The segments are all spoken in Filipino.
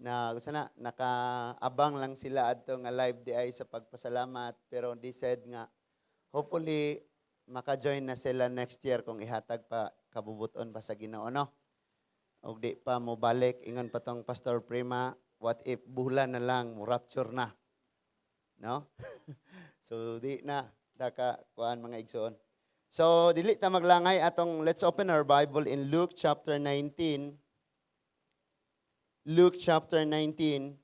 na sana nakaabang lang sila adto nga live di ay sa pagpasalamat, pero they said nga hopefully maka-join na sila next year kung ihatag pa kabubuton pa sa Ginoo, no? Og di pa mo balik ingon pa tong Pastor Prima, what if bulan na lang mo rapture na, no? So di na daka kuan mga igsoon. So dili ta maglangay atong, let's open our Bible in Luke chapter 19. Luke chapter 19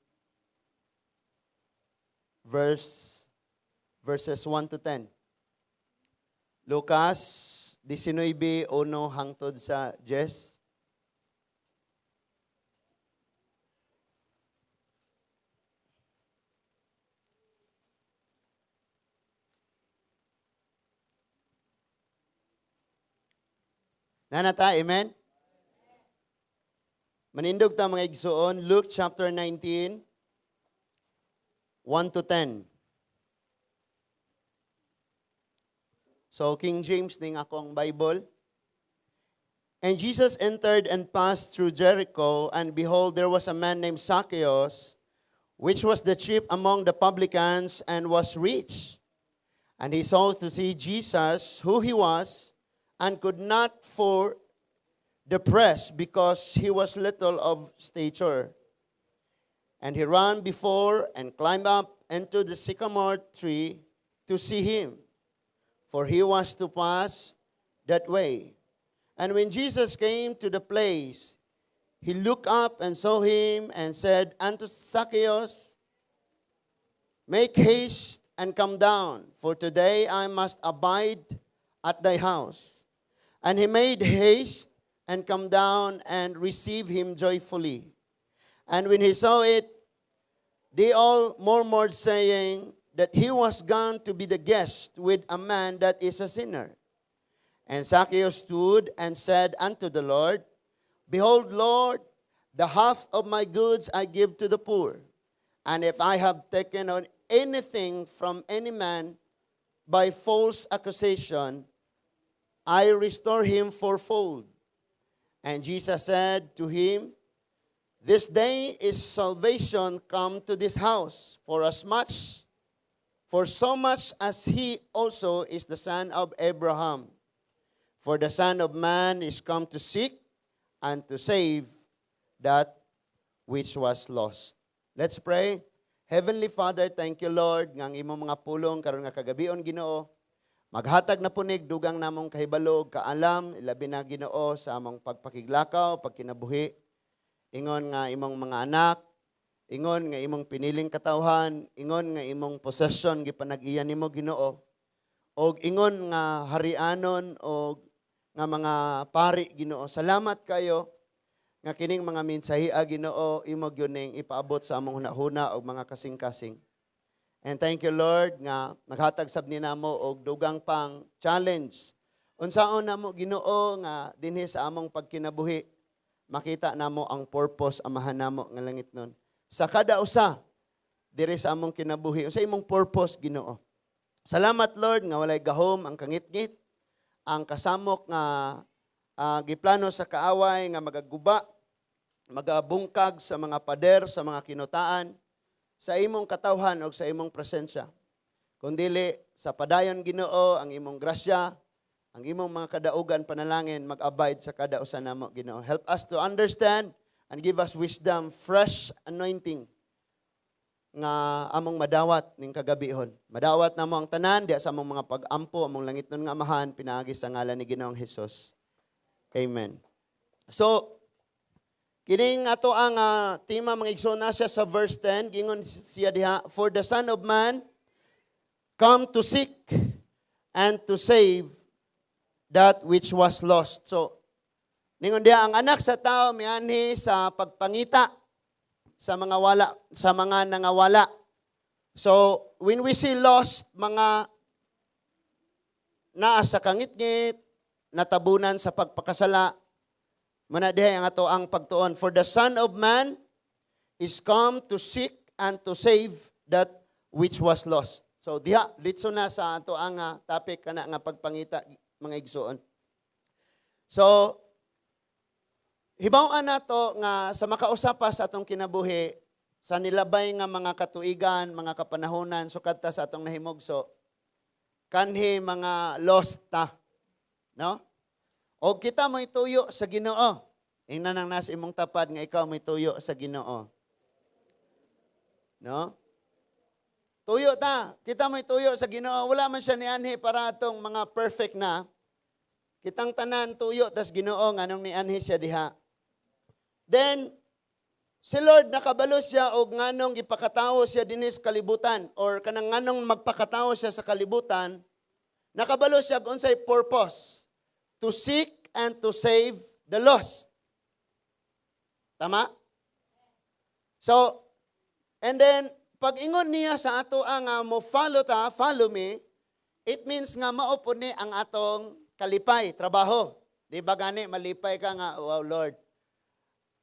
verses 1 to 10. Lucas 19:1 hangtod sa 10. Nanata, amen? Manindog ta mga igsoon, Luke chapter 19, 1 to 10. So, King James ning akong Bible. And Jesus entered and passed through Jericho, and behold, there was a man named Zacchaeus, which was the chief among the publicans, and was rich. And he sought to see Jesus, who he was, and could not for the press, because he was little of stature. And he ran before and climbed up into the sycamore tree to see him, for he was to pass that way. And when Jesus came to the place, he looked up and saw him and said unto Zacchaeus, make haste and come down, for today I must abide at thy house. And he made haste and come down and receive him joyfully. And when he saw it, they all murmured, saying that he was gone to be the guest with a man that is a sinner. And Zacchaeus stood and said unto the Lord, behold, Lord, the half of my goods I give to the poor. And if I have taken on anything from any man by false accusation, I restore him fourfold. And Jesus said to him, this day is salvation come to this house, for so much as he also is the son of Abraham. For the Son of Man is come to seek and to save that which was lost. Let's pray. Heavenly Father, thank you, Lord, ng imong mga pulong karon nga kagabion, Ginoo. Maghatag na punig dugang namong kahibalog, kaalam, ilabi na Ginoo sa among pagpakiglakaw, pagkinabuhi. Ingon nga imong mga anak, ingon nga imong piniling katawhan, ingon nga imong possession gipanag-iya nimo Ginoo. Og ingon nga harianon og nga mga pari Ginoo. Salamat kayo nga kining mga mensahia Ginoo imo gyud ipaabot sa among hunahuna og mga kasing-kasing. And thank you, Lord, nga maghatag sab ni namo og dugang pang challenge. Unsaon namo Ginoo nga dinhi sa among pagkinabuhi, makita namo ang purpose amahan namo nga langit nun. Sa kada usa diri sa among kinabuhi, unsa imong purpose Ginoo? Salamat, Lord, nga walay gahom ang kangit-ngit, ang kasamok nga giplano sa kaaway nga magaguba, magabungkag sa mga pader, sa mga kinutaan, sa imong katawhan o sa imong presensya. Kundili sa padayon Ginoo ang imong grasya, ang imong mga kadaugan panalangin mag-abide sa kada usa namo Ginoo. Help us to understand and give us wisdom, fresh anointing nga among madawat ning kagabihon. Madawat namo ang tanan diya sa among mga pag-ampo, among langit nun nga amahan, pinaagi sa ngalan ni Ginoong Hesus. Amen. So, kining ato ang tema mga igsoon siya sa verse 10, gingon siya diha, for the Son of Man come to seek and to save that which was lost. So, ningon diha ang anak sa tao mianhi sa pagpangita sa mga wala, sa mga nangawala. So, when we see lost, mga naa sa kangit-ngit, natabunan sa pagpakasala, manadihay ang ato ang pagtuon. For the Son of Man is come to seek and to save that which was lost. So diha, litso na sa ato ang topic kana nga pagpangita mga igsoon. So, Hibaw-an nato nga sa makausapa sa atong kinabuhi, sa nilabay nga mga katuigan, mga kapanahonan, sukat ta sa atong nahimugso, kanhi mga lost ta. No? O kita mo'y tuyo sa Ginoo. Ingnan ang nasa imong tapad nga ikaw mo'y tuyo sa Ginoo. No? Tuyo ta. Kita mo'y tuyo sa Ginoo. Wala man siya ni anhi para atong mga perfect na. Kitang tanan tuyo tas Ginoo nganong ni anhi siya diha. Then, si Lord nakabalo siya og nganong ipakatawo siya dinis kalibutan or kanang nganong magpakatawo siya sa kalibutan, nakabalo siya kung unsay purpose, to seek and to save the lost. Tama? So, and then, pag ingon niya sa ato ang mo follow ta, follow me, it means nga maupo ni ang atong kalipay, trabaho. Di ba gani, malipay ka nga, wow Lord,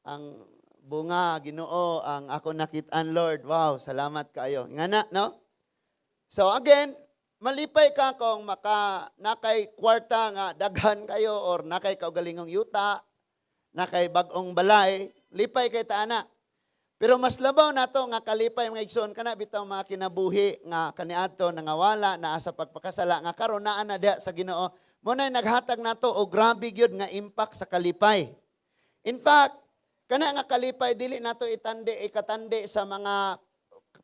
ang bunga, Ginoo, ang ako nakitaan, Lord. Wow, salamat kayo. Nga na, no? So again, malipay ka kung nakay kwarta nga daghan kayo or nakay kaugalingong yuta, nakay bagong balay, lipay kay taana. Pero mas labaw na to nga kalipay mga igsoon kana bitaw mga kinabuhi nga kaniadto nangawala naa sa pagpakasala nga karon naa na diha sa Ginoo. Mo na naghatag nato og grabe gyud nga impact sa kalipay. In fact, kana nga kalipay dili nato ikatandi sa mga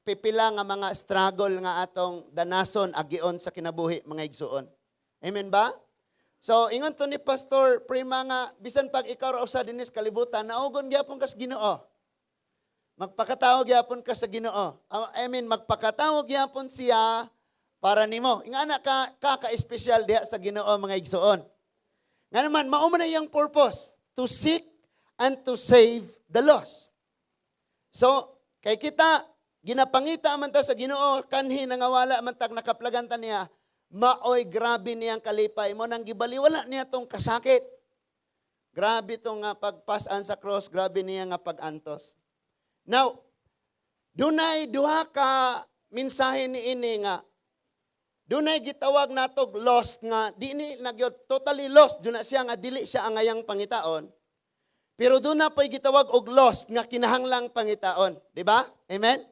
pipila nga mga struggle nga atong danason agion sa kinabuhi mga igsuon. Amen ba? So ingon to ni Pastor Prima nga bisan pag ikaw ra usa dinis kalibutan naugon gyapon kas Ginoo. Magpakatawag gyapon ka sa Ginoo. I mean magpakatawag gyapon siya para nimo. Ingana ka espesyal diha sa Ginoo mga igsuon. Nga naman mao man iyang purpose to seek and to save the lost. So, kay kita, ginapangita man ta sa Ginoo, kanhi nangawala man tag nakaplagan ta niya, maoy grabe niyang kalipay mo nang gibaliwala niya tong kasakit. Grabe tong pagpasan sa cross, grabe niya nga pagantos. Now, dunay duha ka mensahe niini nga dunay gitawag natog lost nga di ni nagyod totally lost duna siya nga dili siya angayang pangitaon. Pero doon na po'y gitawag og lost nga kinahanglang pangitaon. Di ba? Amen?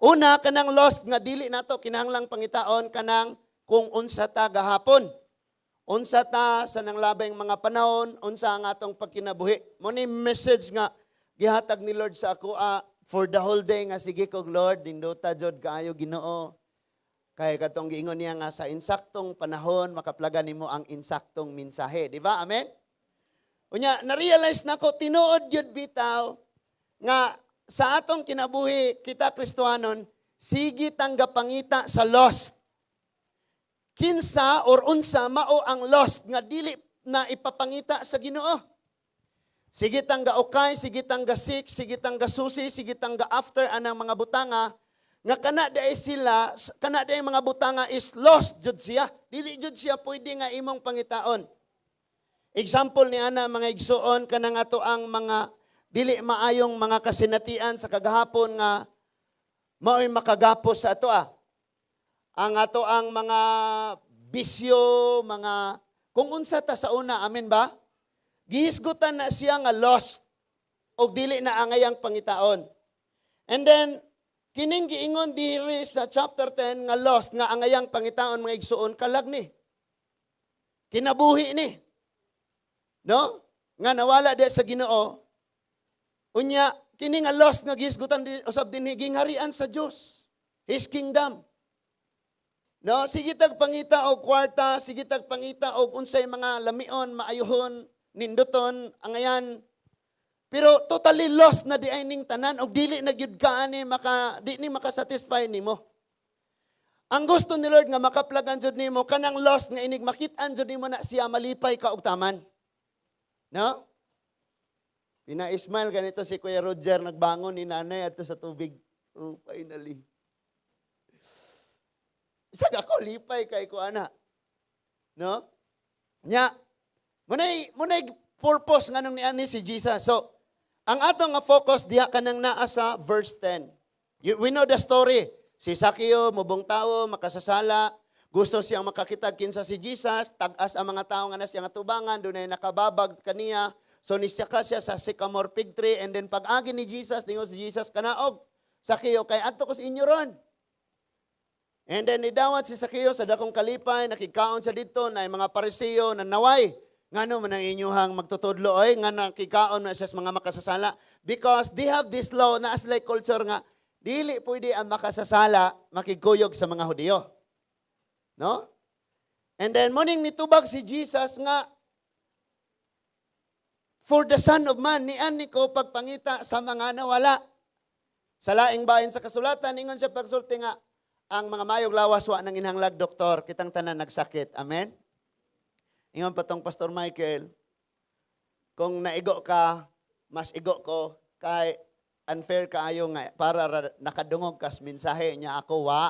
Una, kanang lost nga dili nato kinahanglang pangitaon kanang kung unsa ta gahapon. Unsa ta sa nanglabay mga panahon, unsa ang atong pagkinabuhi. Mo ni message nga gihatag ni Lord sa ako for the whole day nga sige kog Lord, nindota jud kaayo Ginoo. Kay katong giingon niya nga sa insaktong panahon makaplagan nimo ang insaktong mensahe. Di ba? Amen? Unya, na-realize na ko, tinuod yun bitaw, nga sa atong kinabuhi, kita Kristohanon, sige tanggapangita sa lost. Kinsa or unsa mao ang lost nga dili na ipapangita sa Ginoo. Sige tangga ukay, sige tangga sick, sige tangga susi, sige tangga after anang mga butanga, nga kana day sila, kana day mga butanga is lost jud siya. Dili jud siya pwede nga imong pangitaon. Example ni ana mga igsuon kanang ato ang mga dili maayong mga kasinatian sa kagahapon nga mao'y makagapos sa ato Ang ato ang mga bisyo, mga kung unsa ta sa una, amen ba? Gihisgutan na siya nga lost og dili na angayang pangitaon. And then kining giingon diri sa chapter 10 nga lost nga angayang pangitaon mga igsuon kalag ni. Kinabuhi ni. No? Nga nawala di sa Ginoo. Unya, kini nga lost nga gisgutan usab dinhi gingharian sa Dios. His kingdom. No, sige tag pangita og kwarta, sige tag pangita og unsay mga lamion, maayuhon, ninduton, angayan. Pero totally lost na di ay ning tanan og dili na gyud ka ani di ni makasatisfy nimo. Ang gusto ni Lord nga makaplagan jud nimo kanang lost nga inig makit-an jud nimo na siya malipay ka og taman. No? Pina-smile ganito si Kuya Roger nagbangon ni nanay ato sa tubig. Oh, finally. Isag ako lipay kay ko ana. No? Nya, munay purpose nganong ni ani si Jesus. So, ang atong nga focus diha kanang naa sa verse 10. We know the story. Si Sakeo, mubong tao, makasasala, gusto siyang makakitag kinsa si Jesus, tag-as ang mga tao nga na siyang atubangan, dunay nakababag kaniya, So nisaka siya sa sycamore fig tree, and then pag-agi ni Jesus, ningon si Jesus, kanaog, Sakeo, kay adto ko sa inyo ron. And then nidawat si Sakeo sa dakong kalipay, nakikaon siya dito na mga Pariseo na naway. Ngano man ang inyuhang magtutudlo oy nga nakikaon na siya sa mga makasasala because they have this law na as like culture nga dili pwede ang makasasala makiguyog sa mga Hudiyo. No? And then morning nitubag si Jesus nga for the Son of Man niani ko pagpangita sa mga nawala. Sa laing bahin sa kasulatan ingon siya pagsulti nga ang mga mayog lawas wa nang inhanglag doktor kitang tanan nagsakit. Amen. Ingon pa tong Pastor Michael, kung naigo ka, mas igo ko, kay unfair kaayo nga, para nakadungog kas mensahe niya ako, wa.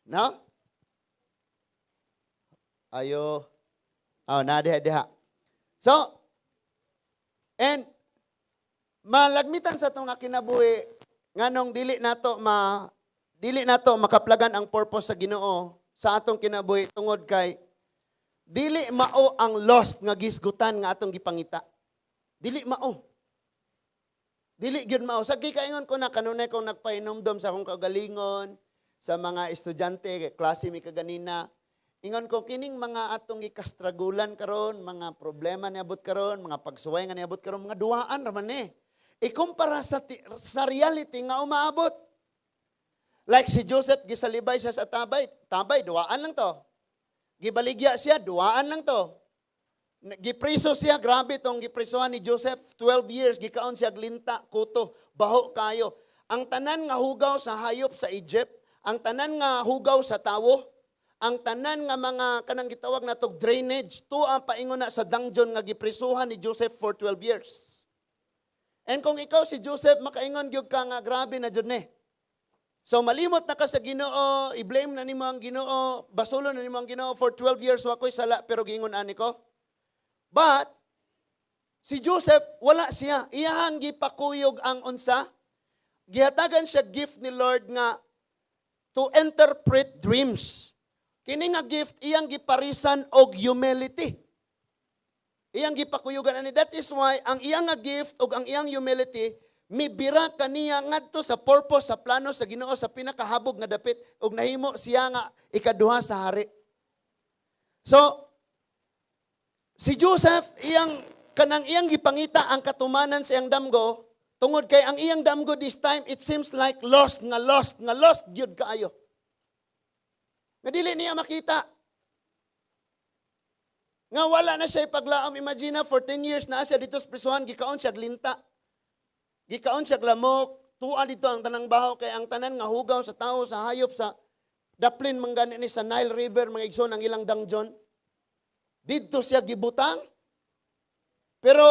No? Ayo. Oh, diha. So, and, malagmitan sa itong kinabuhi, nganong dili nato makaplagan ang purpose sa Ginoo sa atong kinabuhi tungod kay dili mao ang lost nga gisgutan nga atong gipangita. Dili mao. Dili gyud mao. Sa gikaingon ko na kanunay kong nagpahinomdom sa akong kagalingon sa mga estudyante, klase mi kaganina. Ingon ko kining mga atong gikastragulan karon, mga problema niabot karon, mga pagsuway nga niabot karon, mga duaan ra man eh. Ikumpara sa reality nga umaabot. Like si Joseph gisalibay siya sa tabay, duaan lang to. Gibaligya siya, duaan lang to. Gipriso siya, grabe tong giprisohan ni Joseph, 12 years, gikaon siya glinta, kuto, baho kayo. Ang tanan nga hugaw sa hayop sa Egypt, ang tanan nga hugaw sa tawo, ang tanan nga mga kanang gitawag na tog drainage, to ang paingon na sa dungeon nga giprisuhan ni Joseph for 12 years. And kung ikaw si Joseph, makaingon gyud ka nga grabe na jud ni. So malimot na ka sa Ginoo, i-blame na nimo ang Ginoo, basulo na nimo ang Ginoo for 12 years wa ko'y sala pero gingon ani ko. But si Joseph wala siya, iyahang gipakuyog ang unsa. Gihatagan siya gift ni Lord nga to interpret dreams. Kini nga gift iyang giparisan og humility. Iyang gipakuyugan ani, that is why ang iyang nga gift og ang iyang humility mibira kaniya ngadto sa purpose sa plano sa Ginoo sa pinakahabog nga dapit ug nahimo siya nga ikaduha sa hari. So si Joseph iyang gipangita ang katumanan sa iyang damgo tungod kay ang iyang damgo this time it seems like lost gyud kaayo. Nga dili niya makita. Nga wala na siya ipaglaom. Imagine 14 years na siya dito sa prisuhan, gikaon siya glinta. Gikaon siya glamok, tuwa dito ang tanang baho, kay ang tanan nga hugaw sa tao, sa hayop, sa daplin manggani ni sa Nile River, mga igsoon ang ilang dungeon. Dito siya gibutang. Pero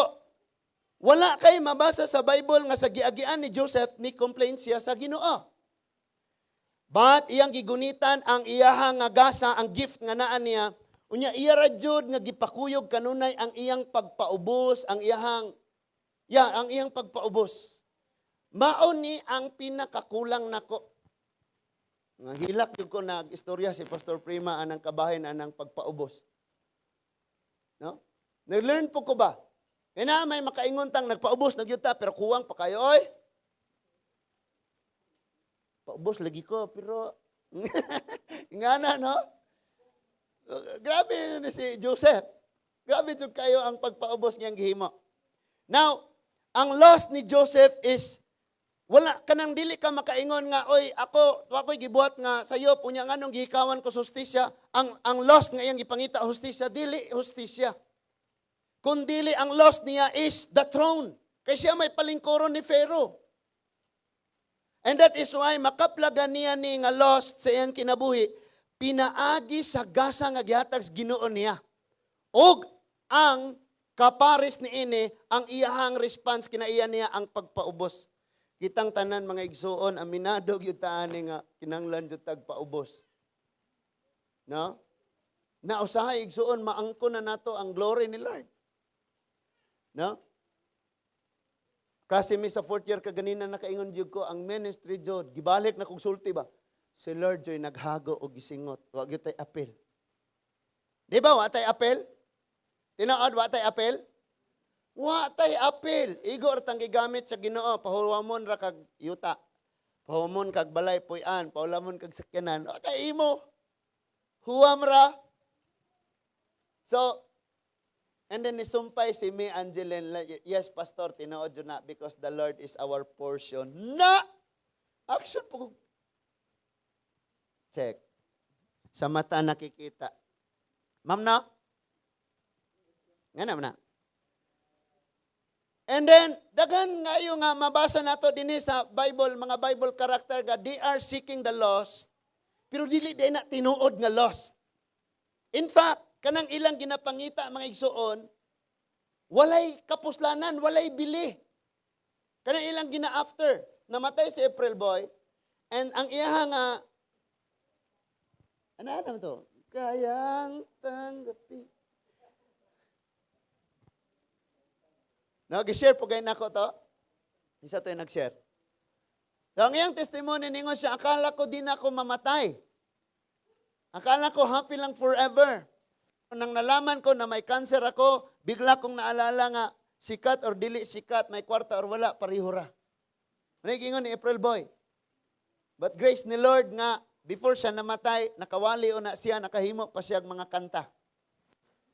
wala kay mabasa sa Bible nga sa giagian ni Joseph, may complaint siya sa Ginoo. But iyang gigunitan ang iyahang nga gasa, ang gift nga naa niya, unya iya ra jud nga gipakuyog kanunay ang iyang pagpaubos, ang iyang pagpaubos. Mao ni ang pinakakulang nako. Nga hilak yung ko nag-istorya si Pastor Prima anang kabahin anang pagpaubos. No? Nag-learn po ko ba? Kaya na may makaingon tang nagpaubos, nagyuta, pero kuwang pa kayo, oy. Paubos lagi ko, pero nga na, no? Grabe si Joseph. Grabe jud kayo ang pagpaubos niyang gihimo. Now, ang loss ni Joseph is wala kanang dili ka makaingon nga oy ako'y gibuhat nga sayo unya nganong gihikawan ko hustisya. Ang loss nga iyang gipangita hustisya dili hustisya. Kun dili ang loss niya is the throne. Kay siya may palingkuron ni Pharaoh. And that is why makaplagan niya ni nga lost sa iyang kinabuhi, pinaagi sa gasa nga gihatag Ginoo niya. Og ang kapares ni ini, ang iyahang response kinaiya niya ang pagpaubos. Kitang tanan mga igsuon, aminado gyud ta ani nga kinahanglan jud tag paubos. No? Na usahay igsuon maangkon na nato ang glory ni Lord. No? Kasi mi sa 4th year kaganina nakaingon jud ko ang ministry jud gibalik na kog sulti ba. Si Lord joy naghago og gisingot. Wa gyud tay apel. Di ba wa tay apel? Tinuod wa tay apel? Wa tay apil. Igor tang gigamit sa Ginoo, pahuwamon ra kag yuta. Pahuwamon kag balay puy-an, paulamon kag sakyanan. Kay imo. Huwam ra. So, and then nisumpay si May Angeline, yes, Pastor, tinuod yun na, because the Lord is our portion. Na! Action po. Check. Sa mata nakikita. Ma'am na? Nga naman na. And then, daghan ngayon nga mabasa nato dinhi sa Bible, mga Bible character nga, they are seeking the lost, pero dili day na tinuod nga lost. In fact, kanang ilang ginapangita mga igsuon, walay kapuslanan, walay bili. Kanang ilang gina-after, namatay si April Boy, and ang iyaha nga, ano to? Kayang tanggapi. No, gi-share po kayo nako to. Isa to yung nag-share. So, ang iyang testimony ningon siya, akala ko din ako mamatay. Akala ko happy lang forever. Nang nalaman ko na may cancer ako, bigla kong naalala nga, sikat or dili sikat, may kwarta or wala, pareho ra. Manigingon ni April Boy. But grace ni Lord nga, before siya namatay, nakawali o na siya, nakahimo pa siya mga kanta.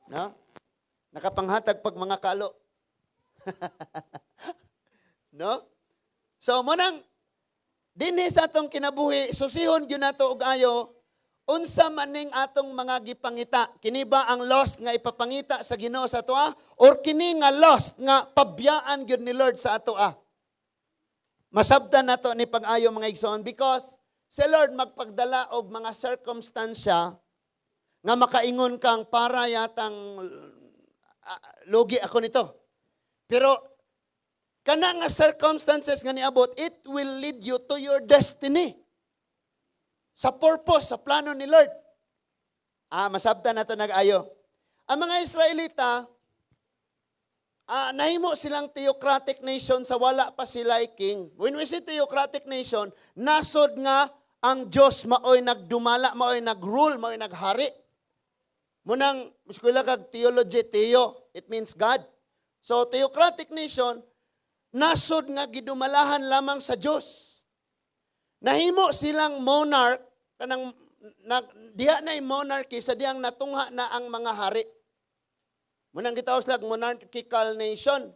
No? Nakapanghatag pag mga kalo. No? So, munang, dinhi sa atong kinabuhi, susihon yun nato og ayo, unsa maning atong mga gipangita. Kini ba ang lost nga ipapangita sa Ginoo sa atoa? Or kini nga lost nga pabiyaan gyud ni Lord sa atoa? Masabtan nato ni pag-ayo mga igsoon because si Lord magpagdala og mga circumstansya nga makaingon kang para yatang lugi ako nito. Pero kana nga circumstances nga niabot, it will lead you to your destiny. Sa purpose, sa plano ni Lord. Masabtan na ito nag-ayo. Ang mga Israelita, nahimo silang theocratic nation sa wala pa sila king. When we say theocratic nation, nasod nga ang Diyos maoy nagdumala, maoy nagrule, maoy naghari. Munang, muskuila kag theology, theo, it means God. So, theocratic nation, nasod nga gidumalahan lamang sa Diyos. Nahimo silang monarch, kanang diha na yung monarchy sa diyang natungha na ang mga hari. Munang gitaos lang monarchical nation.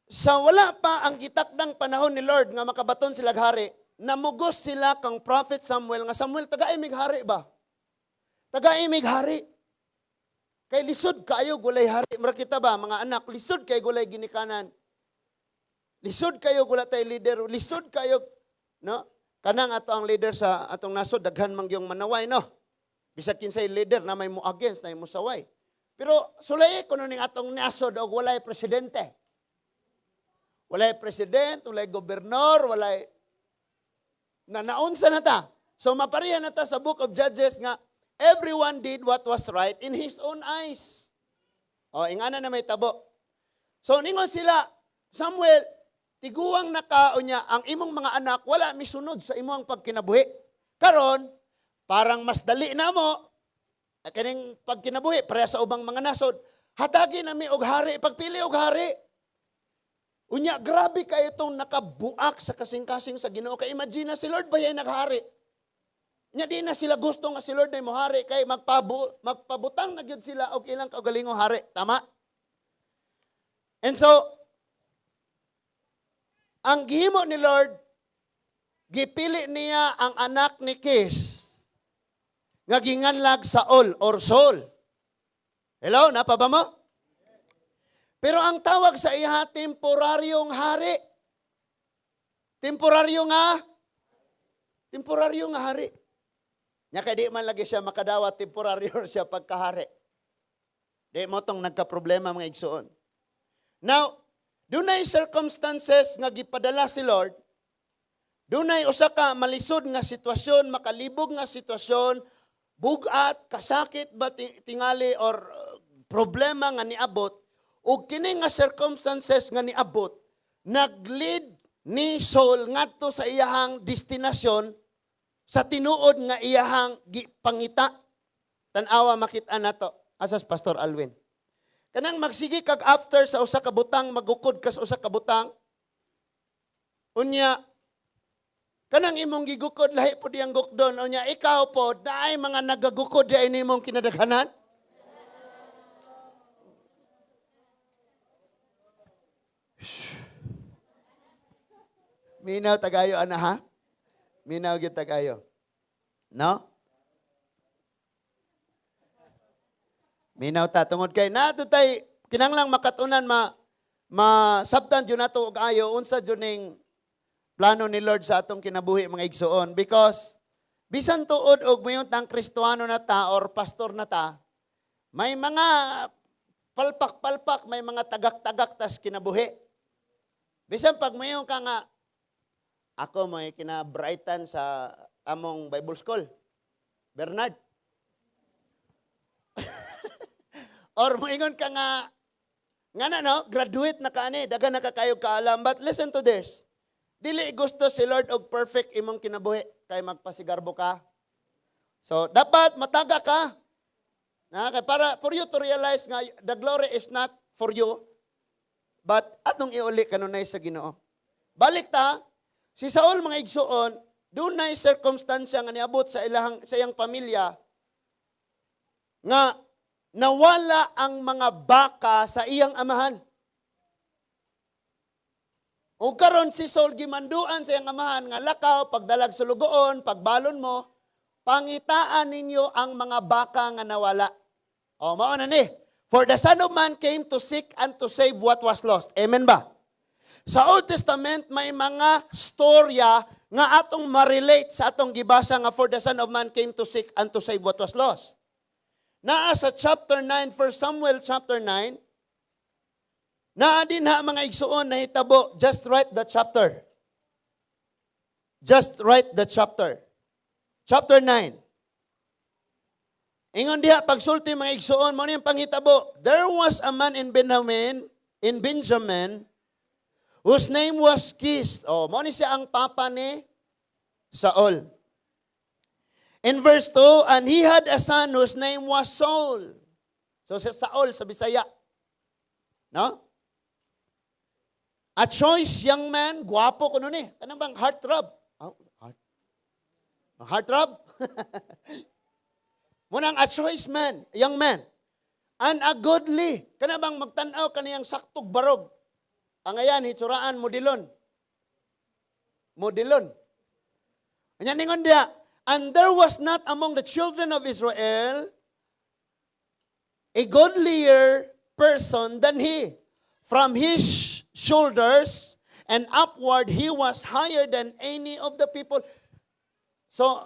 Sa wala pa ang gitakdang panahon ni Lord nga makabaton sila hari, namugos sila kang Prophet Samuel, nga Samuel, taga-imig hari ba? Taga-imig hari. Kay lisod kayo gulay hari. Mara kita ba, mga anak, lisod kayo gulay ginikanan. Lisod kayo gulay tayo leader. Lisod kayo, no? Kanang ato ang leader sa atong nasod, daghan mangyong manaway, no? Bisag kinsay leader na may mo against, na may mo saway. Pero sulay kuno ning atong nasod og walay presidente. Walay president, walay gobernador, walay naunsa na ta. So maparihan na ta sa Book of Judges nga everyone did what was right in his own eyes. O, ingana na may tabo. So, ningon sila, Samuel, tiguang nakao niya, ang imong mga anak, wala misunod sa imong pagkinabuhi. Karon, parang mas dali na mo, kaning pagkinabuhi, pareha sa ubang mga nasod, hatagi na mi og hari, pagpili og hari. Unya, grabe kayo itong nakabuak sa kasing-kasing sa Ginoo. Kaya imagine na si Lord ba yan naghari? Nya di na sila gusto nga si Lord na mohari kay magpabutang na gyud sila og ilang kaugalingong hari, tama? And so ang gihimo ni Lord, gipili niya ang anak ni Kish nga ginganlag Saul or Saul. Hello, napa ba mo? Pero ang tawag sa iya temporaryong hari. Temporaryong hari. Nya kay di man lagi siya makadawat, temporaryo siya pagkahari. Di mo tong nagka-problema mga igsuon. Now, dunay circumstances nga gipadala si Lord, dunay usa ka malisod nga sitwasyon, makalibog nga sitwasyon, bugat, kasakit ba tingali or problema nga niabot, ug kini nga circumstances nga niabot, nag-lead ni Saul ngadto sa iyahang destinasyon sa tinuod nga iyahang pangita. Tan-awa makita nato asas Pastor Alwin. Kanang magsigi kag after sa usa ka butang, magukod ka sa usa ka butang. Unya, kanang imong gigukod, lahi po diyang gukdon. Unya, ikaw po, naay mga nagagukod di ay nimong kinadaghanan. Minaw tagayo, ana ha? Minaw gyud tagayo. No? Minaw ta tungod kay nato tay kinahanglang makatunan masabtan jud nato og ayo unsa jud ning plano ni Lord sa atong kinabuhi mga igsuon, because bisan tuod og mayon tang Kristiyano na ta or pastor na ta, may mga palpak-palpak, may mga tagak-tagak tas kinabuhi. Bisan pag mayon ka nga ako may kinabrightan sa among Bible School, Bernard. Or moingon ka nga na no, graduate na ka ani, daga na kakayog kaalam. But listen to this. Dili gusto si Lord og perfect imong kinabuhi kay magpasigarbo ka. So dapat mataga ka. Kay para for you to realize nga the glory is not for you, but atong iuli kanunay sa Ginoo. Balik ta, si Saul mga igsuon, dunay circumstance nga niabot sa iyang pamilya nga nawala ang mga baka sa iyang amahan. O karon si Saul gimanduan sa iyang amahan nga lakaw, pagdalag sa lugoon, pagbalon mo, pangitaan ninyo ang mga baka nga nawala. O mao na ni. For the Son of Man came to seek and to save what was lost. Amen ba? Sa Old Testament may mga storya nga atong ma-relate sa atong gibasa nga for the Son of Man came to seek and to save what was lost. Naa sa chapter 9, 1 Samuel chapter 9, naa din ha mga igsuon na hitabo, just write the chapter. Just write the chapter. Chapter 9. Ingon diha, pagsulti mga igsuon, mo niyang panghitabo, there was a man in Benjamin, whose name was Kish. Oh, mo ni siya ang papa ni Saul. In verse 2, and he had a son whose name was Saul. So si Saul sa Bisaya. No? A choice young man, guwapo ko nun eh. Ano bang heartthrob? Oh, heartthrob? Munang a choice man, young man. And a godly. Kana bang magtanaw kaniyang saktog barog. Ang ayan, hitsuraan, modilon. Modilon. Anyan ningon dia, and there was not among the children of Israel a godlier person than he. From his shoulders and upward, he was higher than any of the people. So,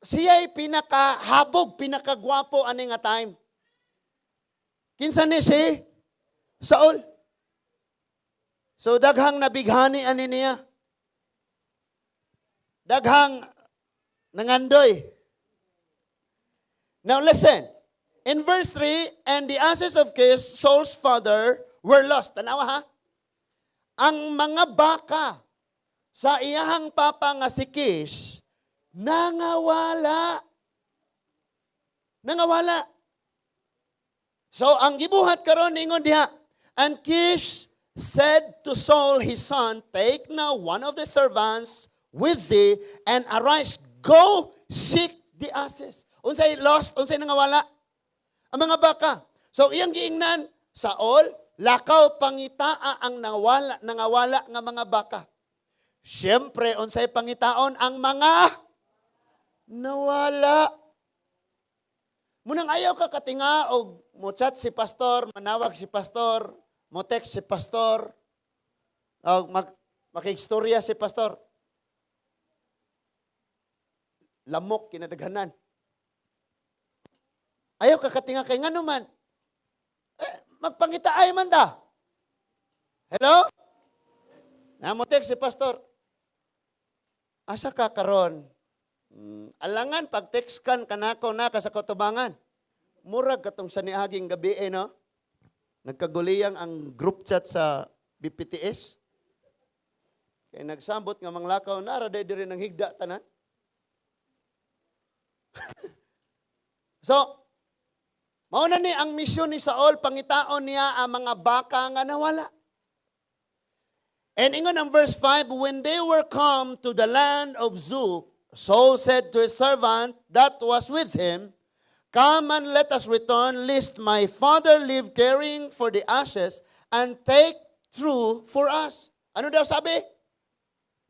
siya'y pinakahabog, pinakagwapo ani nga time. Kinsa ni si Saul. So, daghang nabighani ani niya. Daghang nangandoy. Now listen. In verse 3, and the asses of Kish, Saul's father, were lost. Tanawa ha? Ang mga baka sa iyahang papa nga si Kish, nangawala. Nangawala. So, ang gibuhat karon ingon diha, and Kish said to Saul his son, take now one of the servants with thee, and arise, go seek the asses. Unsay lost, unsay nangawala? Ang mga baka. So, iyang giingnan, Saul, lakaw pangitaa ang nangawala nga mga baka. Siyempre, unsay pangitaon ang mga nawala. Munang ayaw ka katinga o mo chat si pastor, manawag si pastor, mo text si pastor, o makikstorya si pastor. Lamok, kinadaghanan. Ayaw ka katinga kay nga naman. Magpangitaay man da. Hello? Namotek si pastor. Asa ka karon? Alangan pag text kan kanako na ka sa katubangan. Murag katong sa niaging gabi no? Nagkaguliyang ang group chat sa BPTS. Kaya nagsambot nga manglakaw na raday diri ng higda tanan. So, Mao na ni ang misyon ni Saul, pangitaon niya ang mga baka nga nawala. And ingon ang verse 5, when they were come to the land of Zuph, Saul said to his servant that was with him, come and let us return, lest my father live caring for the ashes, and take through for us. Ano daw sabi?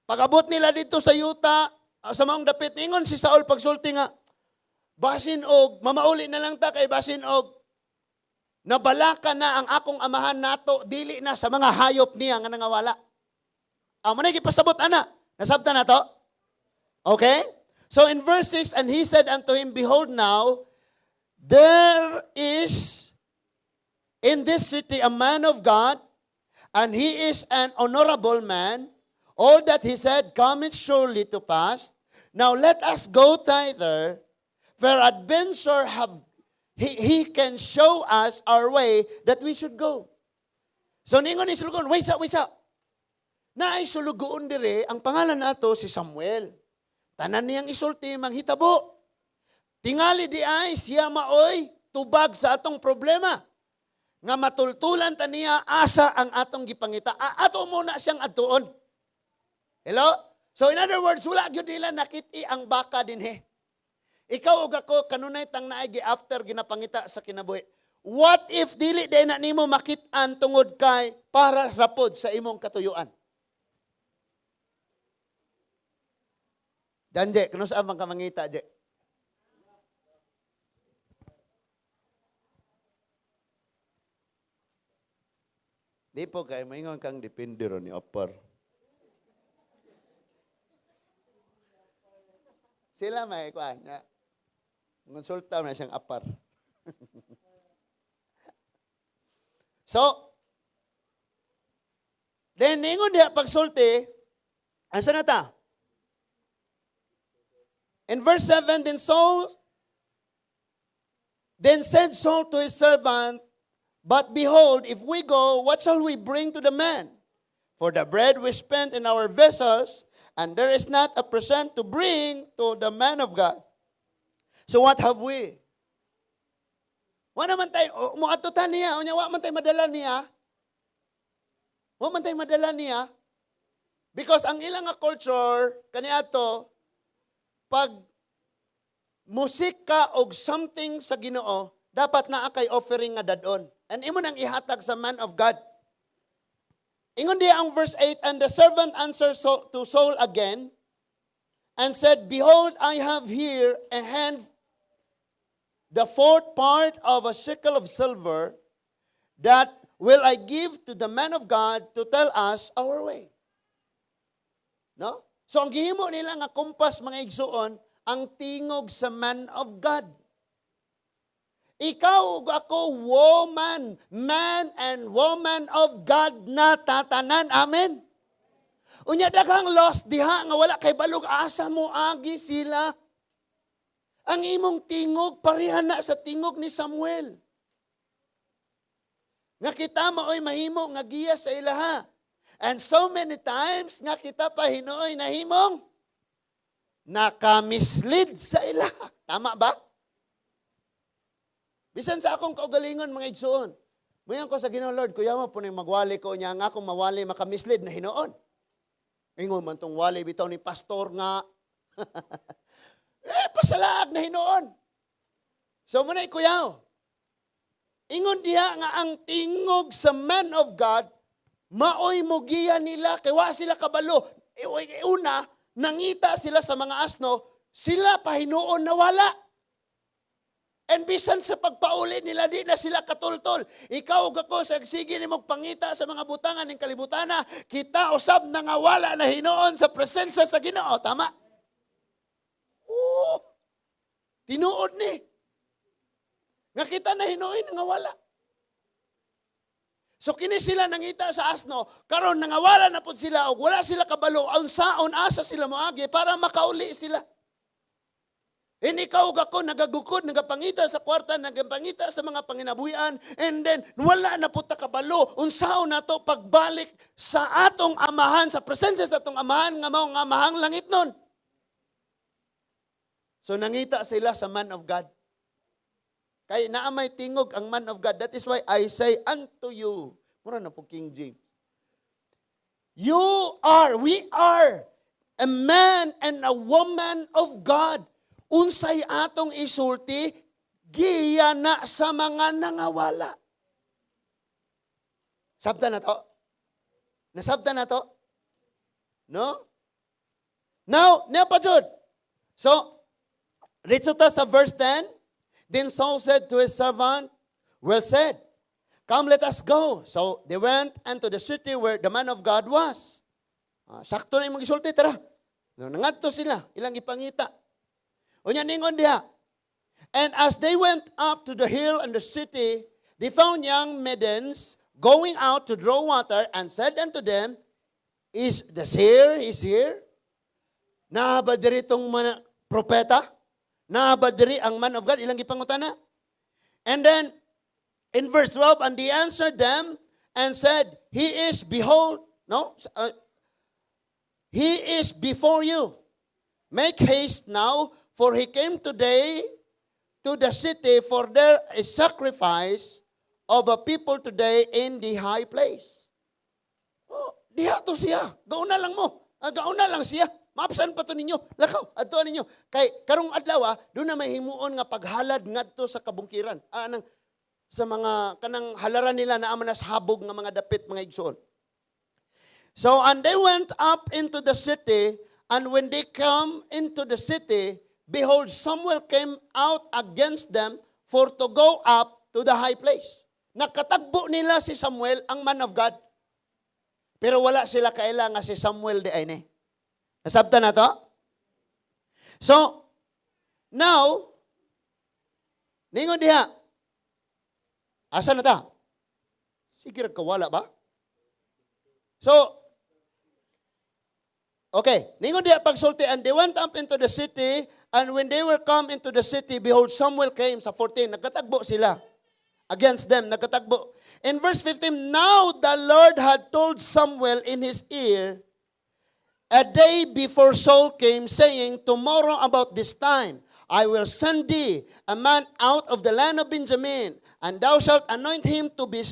Pag-abot nila dito sa yuta, sa maong dapit, ingon si Saul pagsulti nga, basin og, mamauli na lang ta kay basin og, nabalaka na ang akong amahan nato, dili na sa mga hayop niya nga nangawala. Ang manay pasabot ana, nasabta na to? Okay? So in verse 6, and he said unto him, behold now, there is in this city a man of God, and he is an honorable man. All that he said cometh surely to pass. Now let us go thither, for adventure he can show us our way that we should go. So ningon ni sulugon, wait sa. Naay sulugoon dire, ang pangalan nato si Samuel. Tanan niyang isulti manghitabo. Tingali di ay siya maoy tubag sa atong problema. Nga matultulan ta niya asa ang atong gipangita. Ato muna siyang atuon. Hello? So in other words, wala gyud nila nakiti ang baka dinhi. Ikaw ug ako kanunay tang naay gi after ginapangita sa kinabuhi. What if dili day na nimo makit-an tungod kay para rapod sa imong katuyuan? Danje, kuno sa amang kamangita, je? Di po kay maingon kang depende ron ni Opper. Sila may kuan. Konsulta na siyang apar. So, then ningon diha pagsulti, asa na ta? In verse 7, then said Saul to his servant, but behold, if we go, what shall we bring to the man? For the bread we spent in our vessels, and there is not a present to bring to the man of God. So what have we? Wa naman tayo, muatutan niya, wa man tayo madala niya. Wa man tayo madala niya. Because ang ilang culture, kaniadto, pag musika og something sa Ginoo, dapat naa kay offering nga dadon. And imo nang ihatag sa man of God. Ingon diya ang verse 8, and the servant answered to Saul again, and said, behold, I have here a hand, the fourth part of a shekel of silver, that will I give to the man of God to tell us our way. No? So ang gihimo nila nga kumpas mga igsuon, ang tingog sa man of God. Ikaw ug ako, woman, man and woman of God na tatanan. Amen. Unya daghang lost diha nga wala kay balog asa mo agi sila. Ang imong tingog pareha na sa tingog ni Samuel. Nga kita maoy mahimo nga giya sa ilaha. And so many times nga kita pa hinuoy nahimong nakamislead sa ilaha. Tama ba? Bisan sa akong kaugalingon mga igsoon. Muyan ko sa Ginoo, Lord, kuya mo po magwali ko niya nga kung mawali makamislead na hinoon. Ingon man tong wali bitaw ni pastor nga. Pasalaag na hinoon. So muna ikuyaw. Ingon diha nga ang tingog sa man of God, maoy mugiya nila, kay wa sila kabalo. Una, nangita sila sa mga asno, sila pahinuon na wala. And bisan sa pagpauli nila, di na sila katultol. Ikaw ug ako, sige ni magpangita sa mga butangan ng kalibutana, kita usab na nga wala na hinuon sa presensya sa Ginoo. Tama? Tinuod ni. Nga kita na hinuon nga wala. So kini sila nangita sa asno, karon nangawala na pud sila og wala sila kabalo unsaon asa sila moagi para makauli sila. Ikaw ug ako nagagukod, nagapangita sa kwarta, nagapangita sa mga panginabuhian, and then wala na pud ta kabalo unsaon nato pagbalik sa atong amahan, sa presensya sa atong amahan nga mao nga amahang langit nun. So nangita sila sa man of God. Kay naamay tingog ang man of God. That is why I say unto you. Mura na po King James. We are a man and a woman of God. Unsay atong isulti, giya na sa mga nangawala. Sabta na to? Nasabta na to? No? Now, pa jud. So, rito ta sa verse 10. Then Saul said to his servant, well said, come let us go. So, they went into the city where the man of God was. Sakto na yung mag-isulti, tara. Nangadto sila, ilang ipangita. Unya ningon diha. And as they went up to the hill and the city, they found young maidens going out to draw water and said unto them, is the seer is here? Naaba diri tong mga propeta? Naaba diri ang man of God? Ilang ipangutana? And then, in verse 12, and they answered them and said, he is, behold, he is before you. Make haste now, for he came today to the city, for there is sacrifice of a people today in the high place. Oh, diha to siya. Gauna lang mo. Gauna lang siya. Maapsan pa to ninyo. Lakaw, adto ninyo. Kay karong adlaw, doon na may himuon nga paghalad ngadto sa kabungkiran. Sa mga kanang halaran nila na amanas habog nga mga dapit, mga igsoon. So, and they went up into the city, and when they come into the city, behold, Samuel came out against them for to go up to the high place. Nakatagbo nila si Samuel, ang man of God, pero wala sila kailangan si Samuel di ay ni. Nasabta na to? So, now, ningon diha, asa na ta? Sige kawala ba? So, okay, ningon diha pagsulti, and they went up into the city, and when they were come into the city, behold, Samuel came sa 14, nagkatagbo sila against them, nagkatagbo. In verse 15, now the Lord had told Samuel in his ear, a day before Saul came, saying, tomorrow about this time, I will send thee a man out of the land of Benjamin, and thou shalt anoint him to be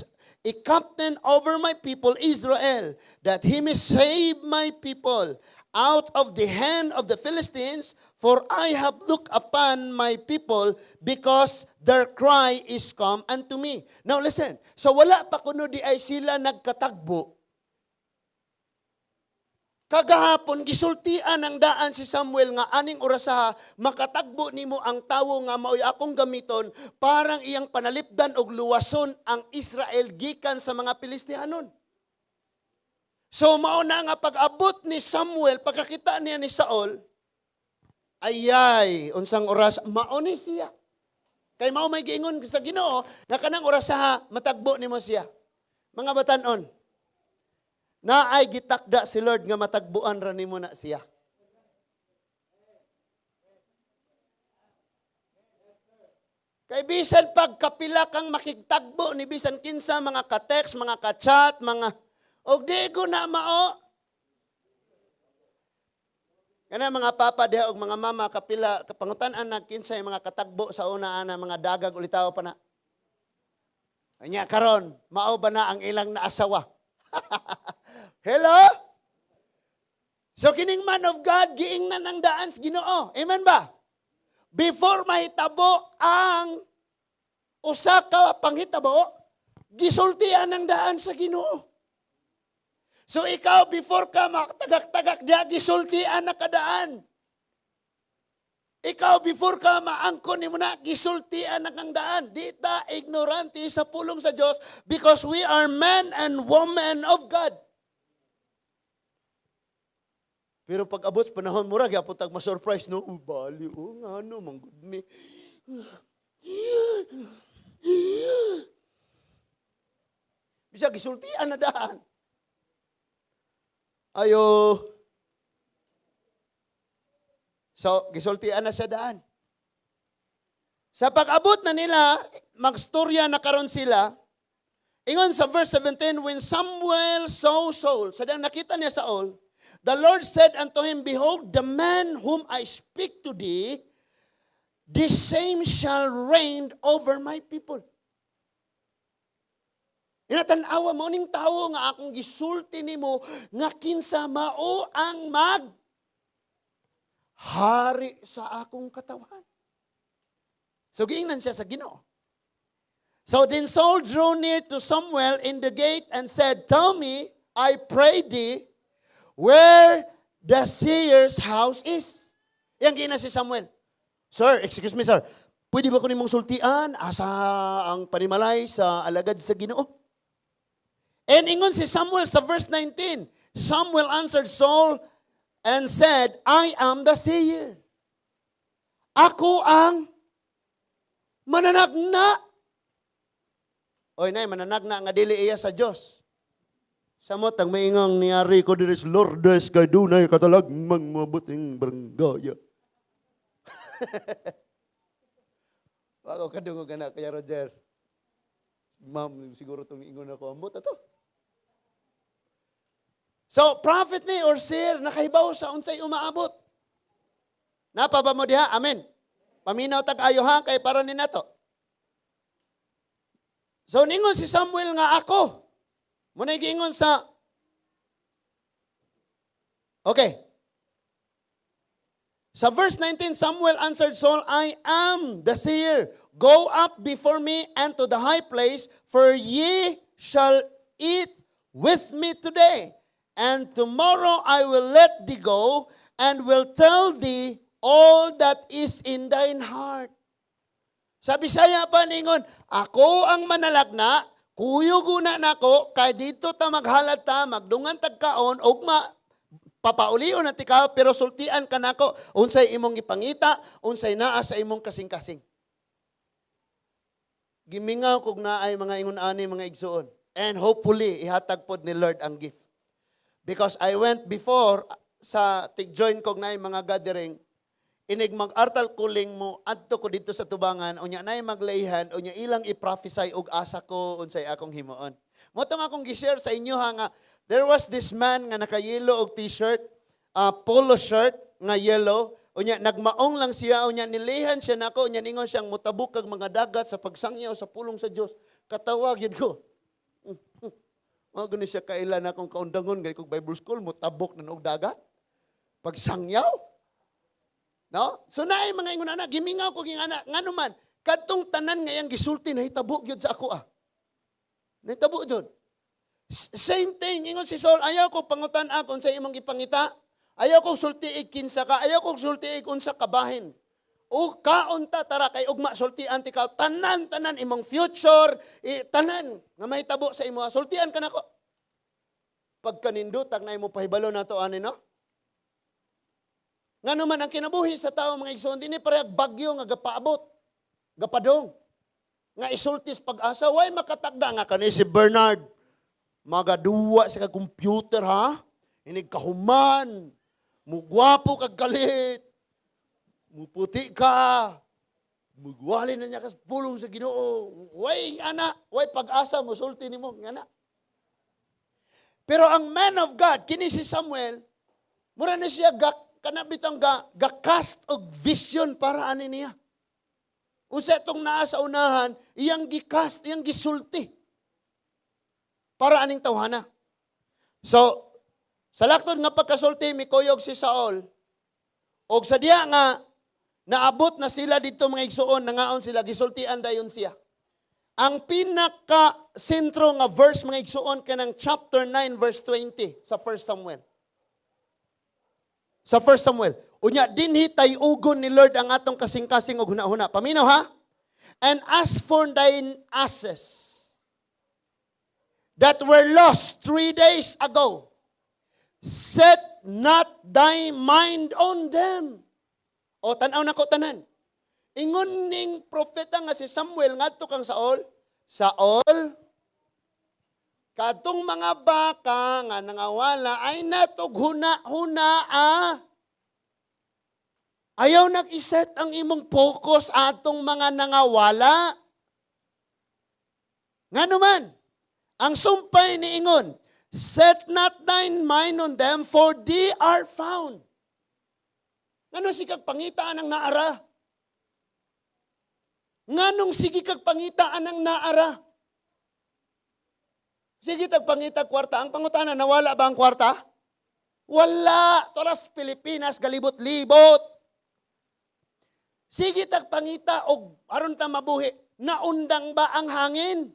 a captain over my people Israel, that he may save my people out of the hand of the Philistines, for I have looked upon my people, because their cry is come unto me. Now listen, so wala pa kuno di ay sila nagkatagbo. Kagahapon, gisultian ang daan si Samuel nga aning orasaha, makatagbo nimo ang tawo nga maoy akong gamiton, parang iyang panalipdan og luwason ang Israel gikan sa mga Pilistianon. So mao na nga pag-abot ni Samuel, pagkakita niya ni Saul, ayay, unsang oras, mao ni siya. Kay mao may giingon sa Ginoo, na kanang orasaha, matagbo nimo siya. Mga batan-on, na ay gitakda si Lord nga matagbuan ra nimo na siya. Kay bisan pagkapila kang makigtagbo ni bisan kinsa mga ka-text, mga ka-chat, mga og di ko na mao. Kana mga papa diha og mga mama kapila kapangutan-an na kinsa mga katagbo sa una ana mga dagag ulitaw pa na. Anya karon, mao ba na ang ilang naasawa? Hello? So kining man of God, giingnan ang daan sa Ginoo. Amen ba? Before mahitabo ang usa ka panghitabo, gisultian ang daan sa Ginoo. So ikaw, before ka makatagak-tagak diya, gisultian na kadaan. Ikaw, before ka maangkon ni mo na, gisultian na kang daan. Di ta ignorante sa pulong sa Diyos, because we are men and women of God. Pero pag abot sa panahon mo ra, gyapon tag ma-surprise, no? Bali, nga no, manggod ni. Bisa gisultian na daan. Ayo. So, gisultian na sa daan. Sa pag-abot na nila, magstorya na karon sila. Ingon sa verse 17, when Samuel saw Saul, sadang nakita niya Saul, the Lord said unto him, behold, the man whom I speak to thee, the same shall reign over my people. Inatanawa mo ning tao nga akong gisulti nimo nga kinsa mao ang hari sa akong katawan. So giingnan siya sa Ginoo. So then Saul drew near to Samuel in the gate and said, "Tell me, I pray thee, where the seer's house is." Yang gina si Samuel. "Sir, excuse me sir, pwede ba ko nimong sultian asa ang panimalay sa alagad sa Ginoo?" And ingon si Samuel sa verse 19, Samuel answered Saul and said, "I am the seer." Ako ang mananagna. Oy nay, mananagna nga dili iya sa Dios. Samot ang maingang niyari ko diri sa Lourdes kay dunay katalagmang mabuting barangay. Ako kadungog anak kaya Roger. Ma'am, siguro itong ingon ako. Ambot na to. So, prophet ni or seer, nakahibaw sa unsay umaabot. Napaba mo diha? Amen. Paminaw tag-ayo ha, kay para ni nato. So, ningon si Samuel nga ako. Muna gingon sa... Okay. Sa verse 19, Samuel answered Saul, "I am the seer. Go up before me and to the high place, for ye shall eat with me today. And tomorrow I will let thee go, and will tell thee all that is in thine heart." Sa Bisaya pa ningon, ako ang manalagna, kuyuguna nako, kay dito ta maghalat ta, magdungan tagkaon, ugma, papaulion na tikaw, pero sultian ka nako, unsay imong ipangita, unsay naa sa imong kasing-kasing. Gimingaw kog naay mga ingon ani mga igsuon. And hopefully, ihatag pod ni Lord ang gift. Because I went before sa tig-join kog naay mga gathering, inig mag-artal kuling mo, adto ko dito sa tubangan, unya naay maglayhan, unya ilang i-prophesy og asa ko, unsay akong himuon. Motong akong gi-share sa inyo ha nga, there was this man nga naka-yellow og t-shirt, polo shirt nga yellow, unya nagmaong lang siya, unya nilihan siya nako, unya ningon siyang mutabuk kag mga dagat sa pagsangyaw sa pulong sa Dios. Katawag yun ko. Mga gani siya kailan akong kaundangon, gani kong Bible school, mutabok na og dagat. Pagsangyaw. No? So naay mga ingon anak, gimingaw ko ging anak, nga naman, kadtong tanan ngayang gisulti, nahitabo yun sa ako Nahitabo yun. Same thing, ingon si Saul, ayaw ko pangutan akon sa imong ipangita, ayaw ko sultiig kinsa ka, ayaw ko sultiig unsa kabahin. O kaunta tara kay ugma sultian ti ka, tanan imong future, tanan nga mahitabo sa imo, sultian ka nako. Pagkanindot ang naimo pahibalo nato ani no? Ngano man ang kinabuhi sa tao mga igsoon, dinhi parehag bagyo nga gapaabot, gapadong. Nga isultis pag-asa, way makatakda nga kani si Bernard. Magaduwa sa computer ha? Inig kahuman, mugwapo kag kalit, muputi ka, mugwali na niya kas pulong sa Ginoo. Way ana, way pag-asa mo sulti nimo ngana. Pero ang man of God kini si Samuel, mura na siya kanabitang ga-cast og vision para ani niya. Usa itong naa sa unahan, iyang gi-cast, iyang gisulti para aning tawhana. So, sa laktod nga pagkasulti, mikuyog si Saul, og sa diya nga, naabot na sila dito mga igsuon, nangaon sila, gisultian dayon siya. Ang pinaka-sentro nga verse mga igsuon kanang chapter 9 verse 20 sa 1 Samuel. Sa 1 Samuel. Unya, dinhi tay-ugon ni Lord ang atong kasing-kasing og huna-huna. Paminaw ha? "And as for thine asses that were lost 3 days ago, set not thy mind on them." O, tanaw na ko tanan. Ingon ning propeta nga si Samuel ngadto kang Saul, Saul, kadtong mga baka nga nangawala ay natog huna-huna Ayaw nag-iset ang imong focus atong mga nangawala. Nga naman, ang sumpay ni ingon, "Set not thine mind on them, for they are found." Ngano si kag pangitaan ang naara? Nganong sige kag pangitaan ang naara. Sige tag pangita kwarta. Ang pangutana, nawala ba ang kwarta? Wala. Toras Pilipinas, galibot-libot. Sige tag pangita og aron ta mabuhi. Naundang ba ang hangin?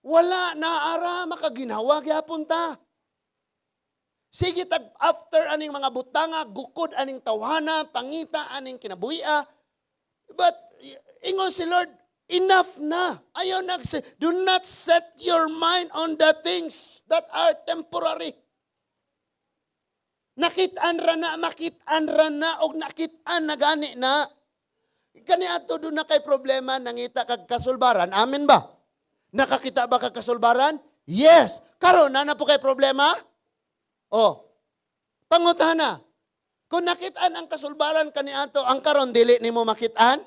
Wala. Naara, makaginhawa gyapon ta. Sige tag after aning mga butanga, gukod aning tawhana, pangita aning kinabuhia. But ingon si Lord, enough na. Ayaw nagse, do not set your mind on the things that are temporary. Nakit-an ra na, o nakit-an na gani na. Kani ato doon na kay problema, nangita kag kasulbaran. Amen ba? Nakakita ba kag kasulbaran? Yes. Karon na po kay problema? Oh. Pangutana. Kung nakit-an ang kasulbaran kani ato, ang karon dili nimo makit-an?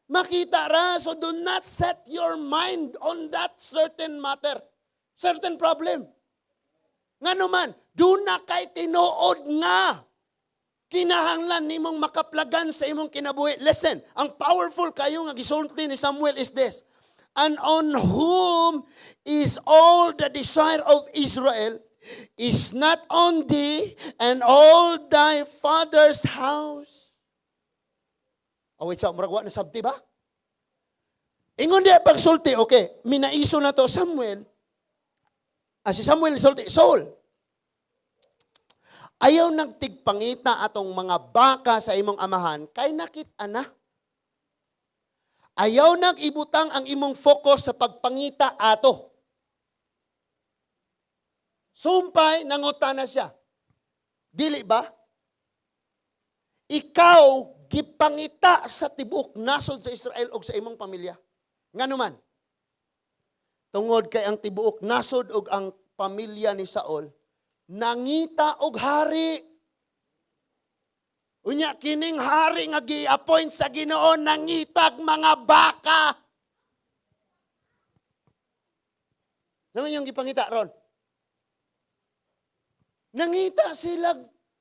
Makita ra, so do not set your mind on that certain matter, certain problem. Nga naman, do na kay tinuod nga. Kinahanglan nimong makaplagan sa imong kinabuhi. Listen, ang powerful kayo nga gisulti ni Samuel is this. And on whom is all the desire of Israel is not on thee and all thy father's house. Awit sa muragwa na sabti ba? Ingon diya pagsulti, okay, minaiso na to Samuel. Si Samuel sulti, Saul. Ayaw nagtigpangita atong mga baka sa imong amahan, kay nakita na. Ayaw nag-ibutang ang imong focus sa pagpangita ato. Sumpay, nangutan na siya. Dili ba? Ikaw, gipangita sa tibuok nasod sa Israel o sa imong pamilya. Nga naman, tungod kay ang tibuok nasod o ang pamilya ni Saul, nangita og hari. Unya kining hari nga gi-appoint sa Ginoo nangitag mga baka. Naman yung gipangita ron. Nangita sila.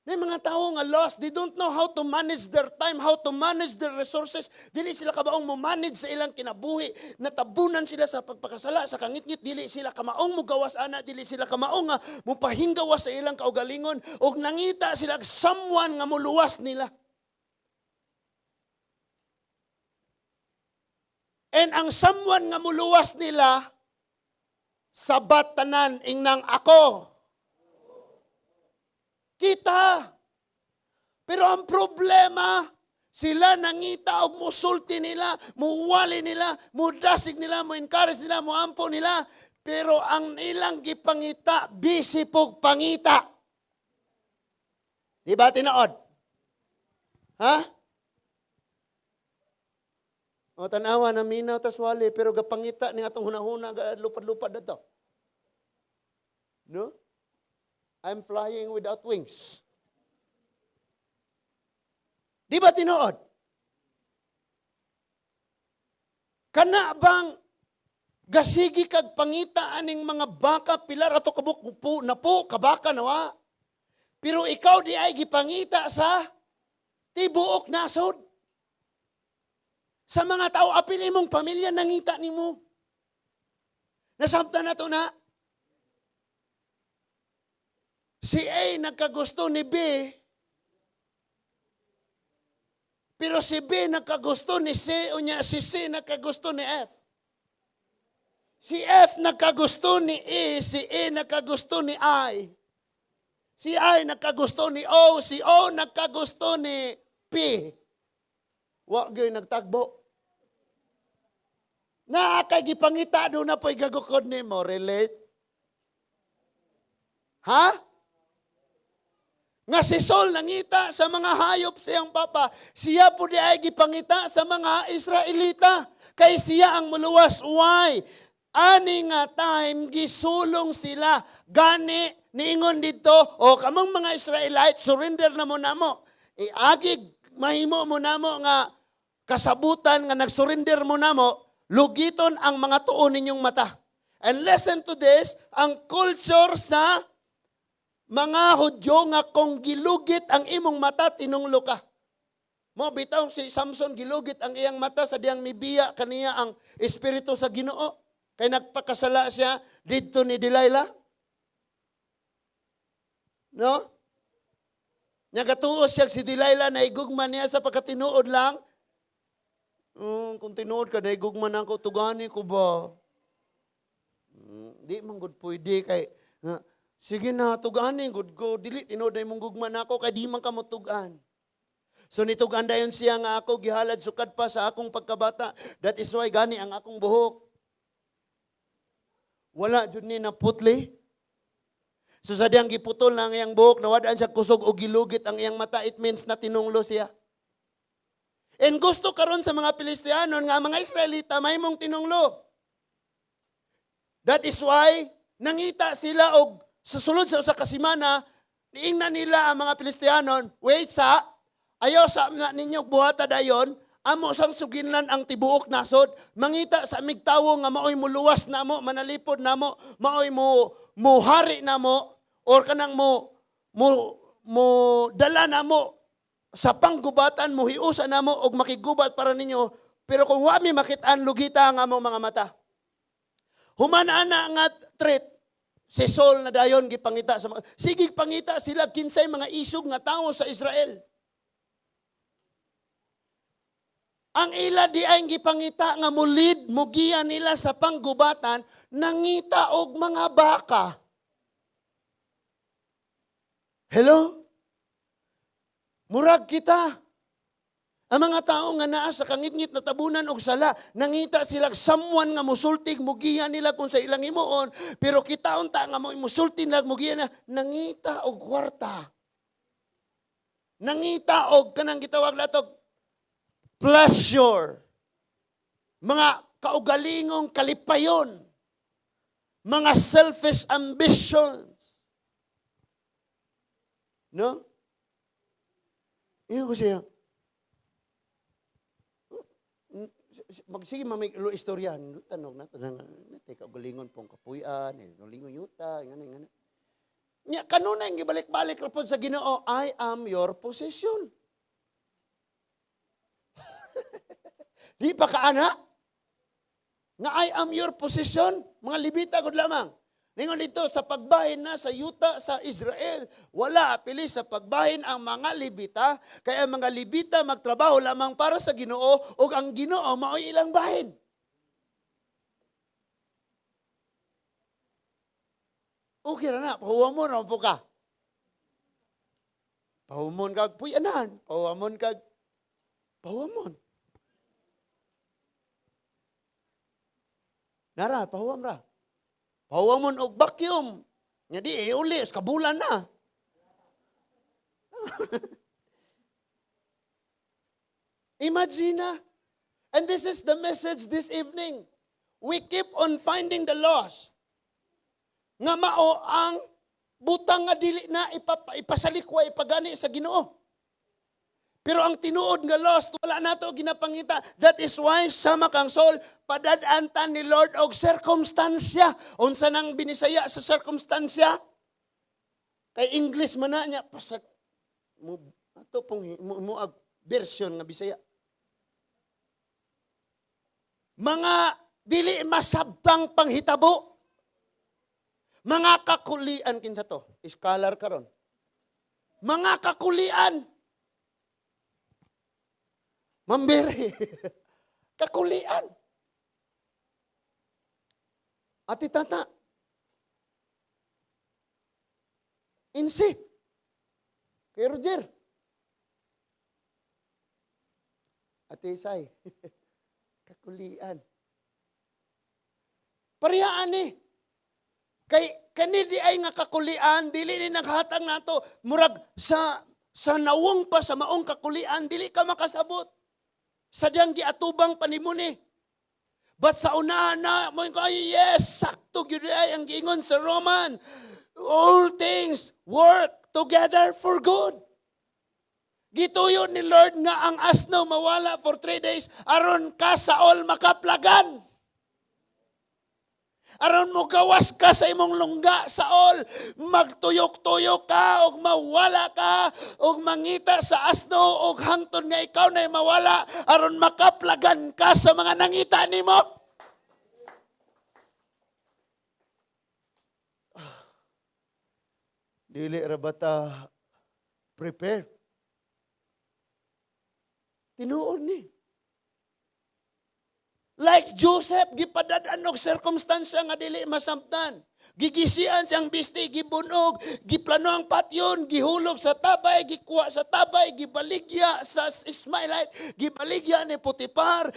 May mga tao nga lost, they don't know how to manage their time, how to manage their resources. Dili sila kabaong mo-manage sa ilang kinabuhi. Natabunan sila sa pagpakasala, sa kangit-ngit. Dili sila kamaong mugawas ana, dili sila kamaong nga mupahinggawas sa ilang kaugalingon. O nangita sila someone nga muluwas nila. And ang someone nga muluwas nila, sabat tanan ingnang ako. Kita. Pero ang problema, sila nangita og musulti nila, muwali nila, mudasig nila, mo-encourage nila, moampo nila. Pero ang ilang gipangita, busy pog pangita. Di ba tinood? Ha? O tanawa na minaw tas wali, pero gapangita ni atong hunahuna, lupad-lupad na to. No? I'm flying without wings. Di ba tinuod? Kana bang gasigi kag pangita aning mga baka pilar ato kabuk na po kabaka nawa. Pero ikaw di ay gipangita sa tibuok nasod. Sa mga tao apil imong pamilya nangita nimo. Nasabtan na to na. Si A nagkagusto ni B, pero si B nagkagusto ni C, o niya si C nagkagusto ni F. Si F nagkagusto ni E, si E nagkagusto ni I. Si I nagkagusto ni O, si O nagkagusto ni P. Wa gyud nagtagbo. Na kay gipangita do na po'y gagukod nimo, relate? Ha? Nga si Saul nangita sa mga hayop siyang papa, siya po di ay gipangita sa mga Israelita. Kay siya ang muluwas. Why? Ani nga time, gisulong sila. Gani, niingon dito, o kamang mga Israelite, surrender na mo na mo. Iagig, mahimo mo na mo nga kasabutan nga nagsurrender mo na mo, lugiton ang mga tuon ninyong mata. And listen to this, ang culture sa mga Hudyo nga kung gilugit ang imong mata, tinunglo ka. Mo bitaw si Samson gilugit ang iyang mata sa diyang mibiya kaniya ang espiritu sa Ginoo. Kay nagpakasala siya didto ni Delilah. No? Nagatuos siya si Delilah na igugman niya sa pagkatinuod lang. Kung tinuod ka, naigugman ako, tugani ko ba? Di man gud pwede kay sige na tugani gud ko dili tinuod na imong gugman ako kay di man ka motugan. So nitugan dayon siya nga ako gihalad sukad pa sa akong pagkabata. That is why gani ang akong buhok. Wala jud ni naputli. So sa diyang giputol na ang iyang buhok, nawadaan siya kusog o gilugit ang iyang mata, it means na tinunglo siya. And gusto karon sa mga Pilistiyanon nga mga Israelita may mong tinunglo. That is why nangita sila og sa sulod sa usa ka semana niingnan nila ang mga Pilistiyanon, wait sa ayaw sa ninyo buhata dayon, amo sang suginlan ang tibuok nasod, mangita sa migtawo nga maoy muluwas na mo, manalipod na mo, maoy mo hari na mo, or kanang mo dala na mo sa panggubatan mo, hiusa na mo og makigubat para ninyo, pero kung wa mi makit-an lugita ang among mga mata. Human-an na nga threat, si Saul na dayon gipangita sa mga, sige pangita sila kinsay mga isog nga tawo sa Israel. Ang ila di ay gipangita nga mulid, mugiya nila sa panggubatan, nangita og mga baka. Hello? Murag kita. Ang mga tao nga naa sa kangit-ngit na tabunan og sala, nangita sila someone nga musultig, mugiya nila kung sa ilang himuon, pero kita unta nga musultig nila, mugiya na, nangita og kwarta. Nangita og kanang gitawag latog, pleasure, mga kaugalingong kalipayon, mga selfish ambitions. No? Iyon ko siya. Sige, mamig istoryan. Tanong na, kaugalingon pong kapuyan, kaugalingon yuta, nga. Kanuna yung gibalik-balik rapod sa Ginoo, I am your possession. Di pa kaana? Nga I am your possession, mga Libita gud lamang. Ningon dito sa pagbahin na sa yuta sa Israel, wala apili sa pagbahin ang mga Libita, kaya ang mga Libita magtrabaho lamang para sa Ginoo ug ang Ginoo mao'y ilang bahin. Okay na, pahuwamon na po ka. Pahuwamon kag puyanan, pahuwamon kag pahuwamon. Nara, pahuwam ra. Pahuwamon og vacuum. Nga di, uli, kabulan na. Imagine na. And this is the message this evening. We keep on finding the lost. Nga mao ang butang nga dili na ipasalikway pagani sa Ginoo. Pero ang tinuod nga lost, wala nato ginapangita. That is why sama kang Saul, padadaan ni Lord og circumstansya. Unsa nang binisaya sa circumstansya? Kay English man na niya, pasag, ato pong muag version nga Bisaya. Mga dili masabtang panghitabo. Mga kakulian, kinsa to? Scholar karon. Mga kakulian. Mambiri. Kakulian. Ati tata. Insi. Kay Roger. Ati Isay. Kakulian. Pariyaan ni. Kay kanidi ay nga kakulian, dili ni naghatag nato murag sa nawong pa sa maong kakulian, dili ka makasabot. Sadyang giatubang panimuni. But sa unahan na, mo yes, sakto gyud ay ang giingon sa Roman. All things work together for good. Gituyo ni Lord nga ang asno mawala for 3 days, aron ka sa all makaplagan. Aron mo gawas ka sa imong lungga sa all. Magtuyok-tuyok ka, og mawala ka, og mangita sa asno, og hangtod nga ikaw na mawala, aron makaplagan ka sa mga nangita nimo. Dili ra bata prepared. Tinuod ni. Like Joseph, gipadadaan og circumstansya nga dili masamtan. Gigisian siyang bisti, gibunog, giplano ang patyon, gihulog sa tabay, gikuha sa tabay, gibaligya sa Ismailite, gibaligya ni Potiphar,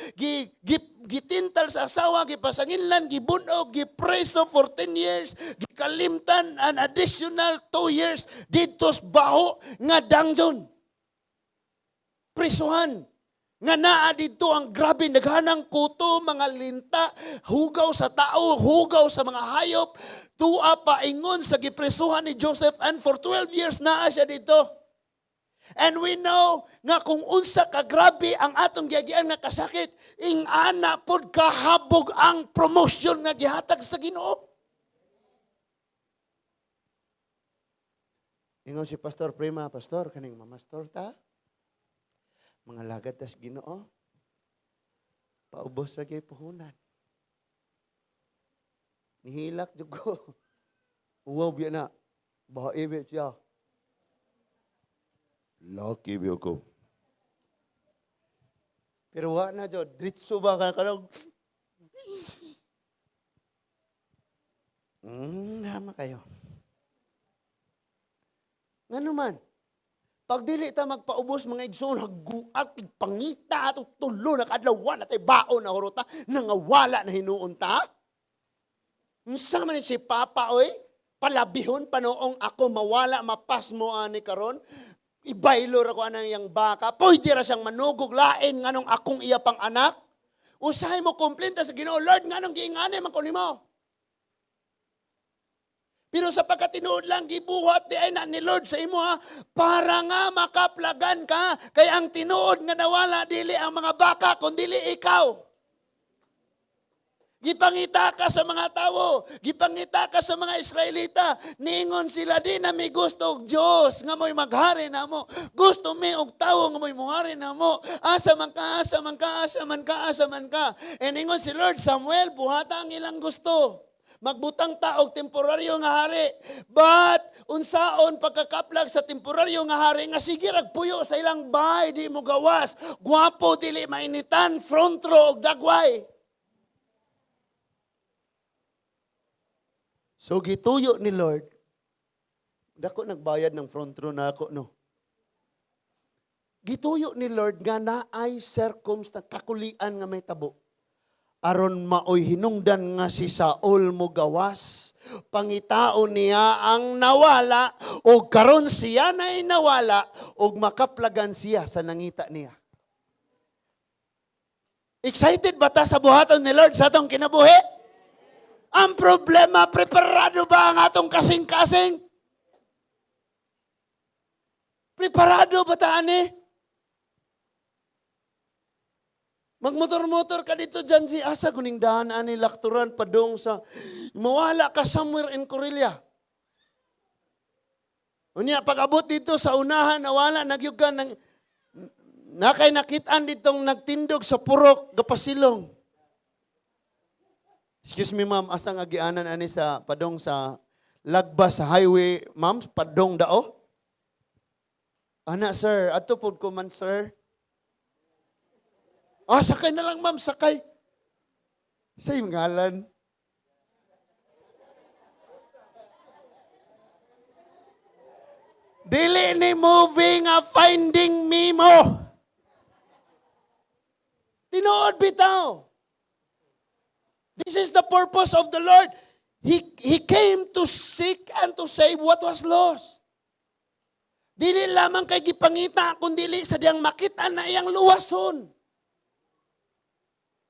gitintal sa asawa, gipasanginlan, gibunog, gipreso for 10 years, gikalimtan an additional 2 years dito sa baho nga dungeon. Prisuhan. Nga naa dito ang grabe naghanang kuto, mga linta, hugaw sa tao, hugaw sa mga hayop, tuwa pa ingon sa gipresuhan ni Joseph, and for 12 years naa siya dito. And we know nga kung unsa ka grabe ang atong giagian nga kasakit, ing ana pod kahabog ang promotion nga gihatag sa Ginoo. Ingon si Pastor Prima, Pastor, kaning mamastor ta? Mga lagad tas Ginoo, paubos lagi puhunan. Nihilak jud ko. Uwaw biya na, bahae biya siya. Lucky biya ko. Pero wa na jud, dritso ba ka kanang nama kayo. Nga naman, pag dili ta magpaubos mga igsoon, haguat, pangita, at tulo, nakadlawan, at baon na horota, nangawala na hinuon ta. Unsa man si Papa, oy, palabihon pa noong ako mawala, mapas mo ani karon, ibaylo ra ko anang yang baka, pwede ra siyang manugog, lain nganong akong iya pang anak. Usahay mo komplenta sa Ginoo, Lord, nganong giingani man ko nimo. Pero sa pagkatinuod lang, gibuhat di ay na ni Lord sa imo ha, para nga makaplagan ka, kaya ang tinuod nga nawala, dili ang mga baka, kundi ikaw. Gipangita ka sa mga tao, gipangita ka sa mga Israelita, ningon sila di na may gusto og Diyos, nga mo'y maghari na mo, gusto may og tao nga mo'y muhari na mo, asa man ka, asa man ka, asa man ka, asa man ka. And ningon si Lord, Samuel, buhata ang ilang gusto. Magbutang taog temporaryo nga hari. But unsaon pagkakaplag sa temporaryo nga hari nga sige ragpuyo sa ilang bahay di mo gawas. Guwapo dili mainitan, front row og dagway. So gituyo ni Lord. Dako nagbayad ng front row na ako no. Gituyo ni Lord nga naay circumstance kakulian nga may tabo. Aron maoy hinungdan nga si Saul mo gawas, pangitao niya ang nawala, o karon siya na'y nawala, o makaplagan siya sa nangita niya. Excited ba ta sa buhaton ni Lord sa atong kinabuhi? Ang problema, preparado ba ang atong kasing-kasing? Preparado ba ta ani? Magmotor-motor ka dito dyan, si asa kuning daan ani lakturan padong sa, mawala ka somewhere in Corelia. Unya, pag-abot dito sa unahan, nawala, nagyug ka, nakay nakitaan ditong nagtindog sa purok, gapasilong. Excuse me ma'am, asa nga gianan ani sa padong sa Lagbas sa highway, ma'am, padong dao? Ana sir, ato pod ko man sir. Sakay na lang, ma'am, sakay. Sa iyong ngalan. Dili ni movie nga Finding Nemo. Tinuod bitaw. This is the purpose of the Lord. He came to seek and to save what was lost. Dili lamang kay gipangita, kundi sa diyang makita na iyang luwason.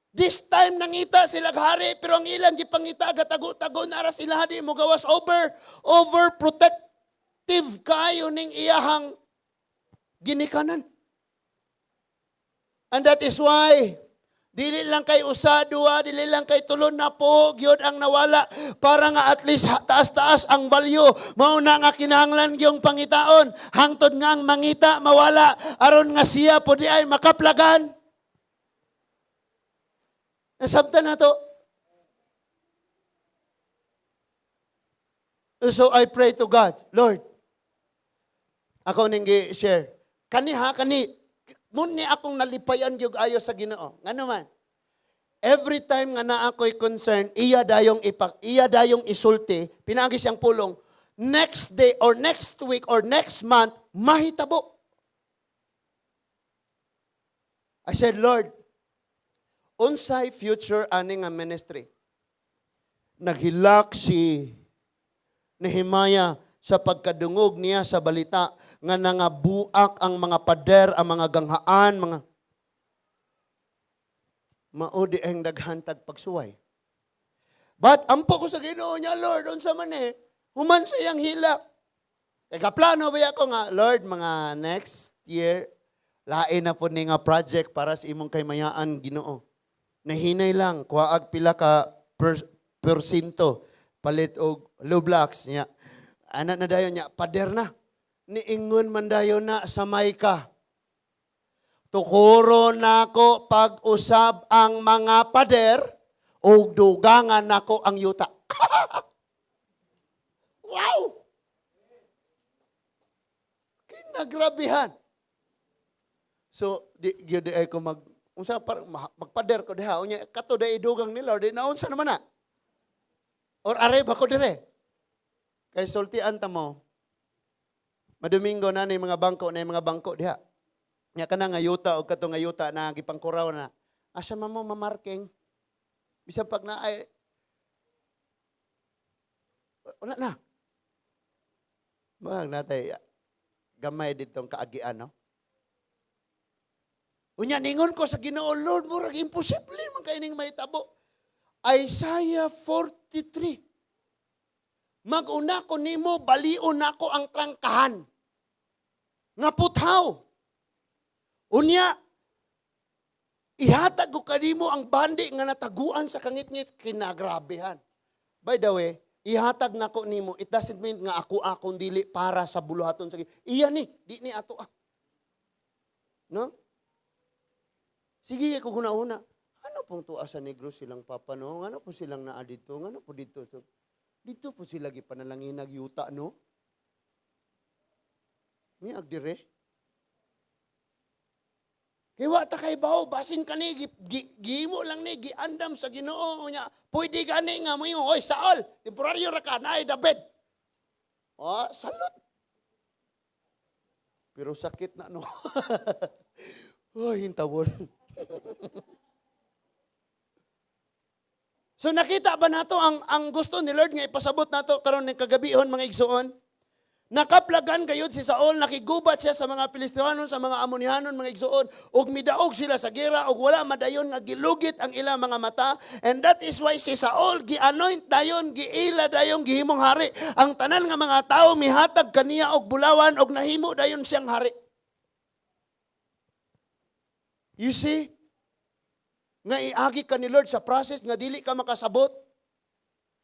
This time nangita sila hari, pero ang ilang gipangita gatago-tago nara sila di mo gawas overprotective kayo ning iyahang ginikanan. And that is why Dili lang kay usa, duha, dili lang kay tulo na po, gyud ang nawala para nga at least taas-taas ang value. Mao na nga kinahanglan gyung pangitaon. Hangtod nga ang mangita mawala aron nga siya pud ay makaplagan. Nasabtan na to. So I pray to God, Lord, ako ning gi-share. Kani muni akong nalipayan gyud ayo sa Ginoo. Ngano man? Every time nga na ako'y concerned, iya dayong isulti, pinaagi siyang pulong, next day or next week or next month, mahitabo. I said, Lord, unsay future ani nga ministry? Naghilak si Nehemiah sa pagkadungog niya sa balita nga nangabuak ang mga pader, ang mga ganghaan, mga maudi ang daghantag pagsuway. But ampo ko sa Ginoo niya, Lord, unsa man human sa iyang hilak. Plano ba ako nga, Lord, mga next year, lain na po ni nga project para sa imong kaymayaan, Ginoo. Nahinay lang, kuwaag pila ka persinto, palit og low blocks niya. Anak na dayon niya, pader na. Niingon man dayon na sa may ka. Tukuro nako pag-usab ang mga pader o dugangan nako ang yuta. Wow! Kinagrabihan. So, di ay ko magpader ko diha. Unya, kato da idugang ni Lord, naunsa naman na? Or are ba ko dire? Kay sultian ta mo, madomingo na mga bangko diha. Nya kana nga yuta o kato nga yuta na gipangkuraw na. Asa man mo mamarking? Bisan pag na ay wala na. Mga natay gamay ditong kaagian, no? Unya ningon ko sa Ginoo, Lord, murag imposible man kay ning mahitabo. Isaiah 43. Mag-una ko nimo, balion nako ang trangkahan. Nga puthaw. Unya, ihatag ko kanimo ang bandi nga nataguan sa kangit-ngit, kinagrabehan. By the way, ihatag nako nimo, it doesn't mean nga ako dili para sa buluhaton sa iya ni, di ni ato. No? Sige, ako guna-una. Ano pong tuwa sa negro silang papa, no? Ano po silang naa dito? Ano po dito? Dito po sila gipanalangin nagyuta, no? May agdire. Kaya wata kay baho, basin ka ni, gimo lang ni, giandam sa Ginoo niya. Pwede gani nga mo yung, oy, Saul, temporaryo ra ka, naay David. Salot. Pero sakit na, no? Hintawon. So nakita ba nato ang gusto ni Lord nga ipasabot nato karon ning kagabihon mga igsuon? Nakaplagan gayud si Saul, nakigubat siya sa mga Pilistyanon, sa mga Amonihanon, mga igsuon, ug midaog sila sa gera ug wala madayon nga gilugit ang ilang mga mata, and that is why si Saul gi-anoint dayon, giila dayon, gihimong hari. Ang tanan nga mga tao mihatag kaniya og bulawan ug nahimo dayon siyang hari. You see? Nga iagi ka ni Lord sa process nga dili ka makasabot.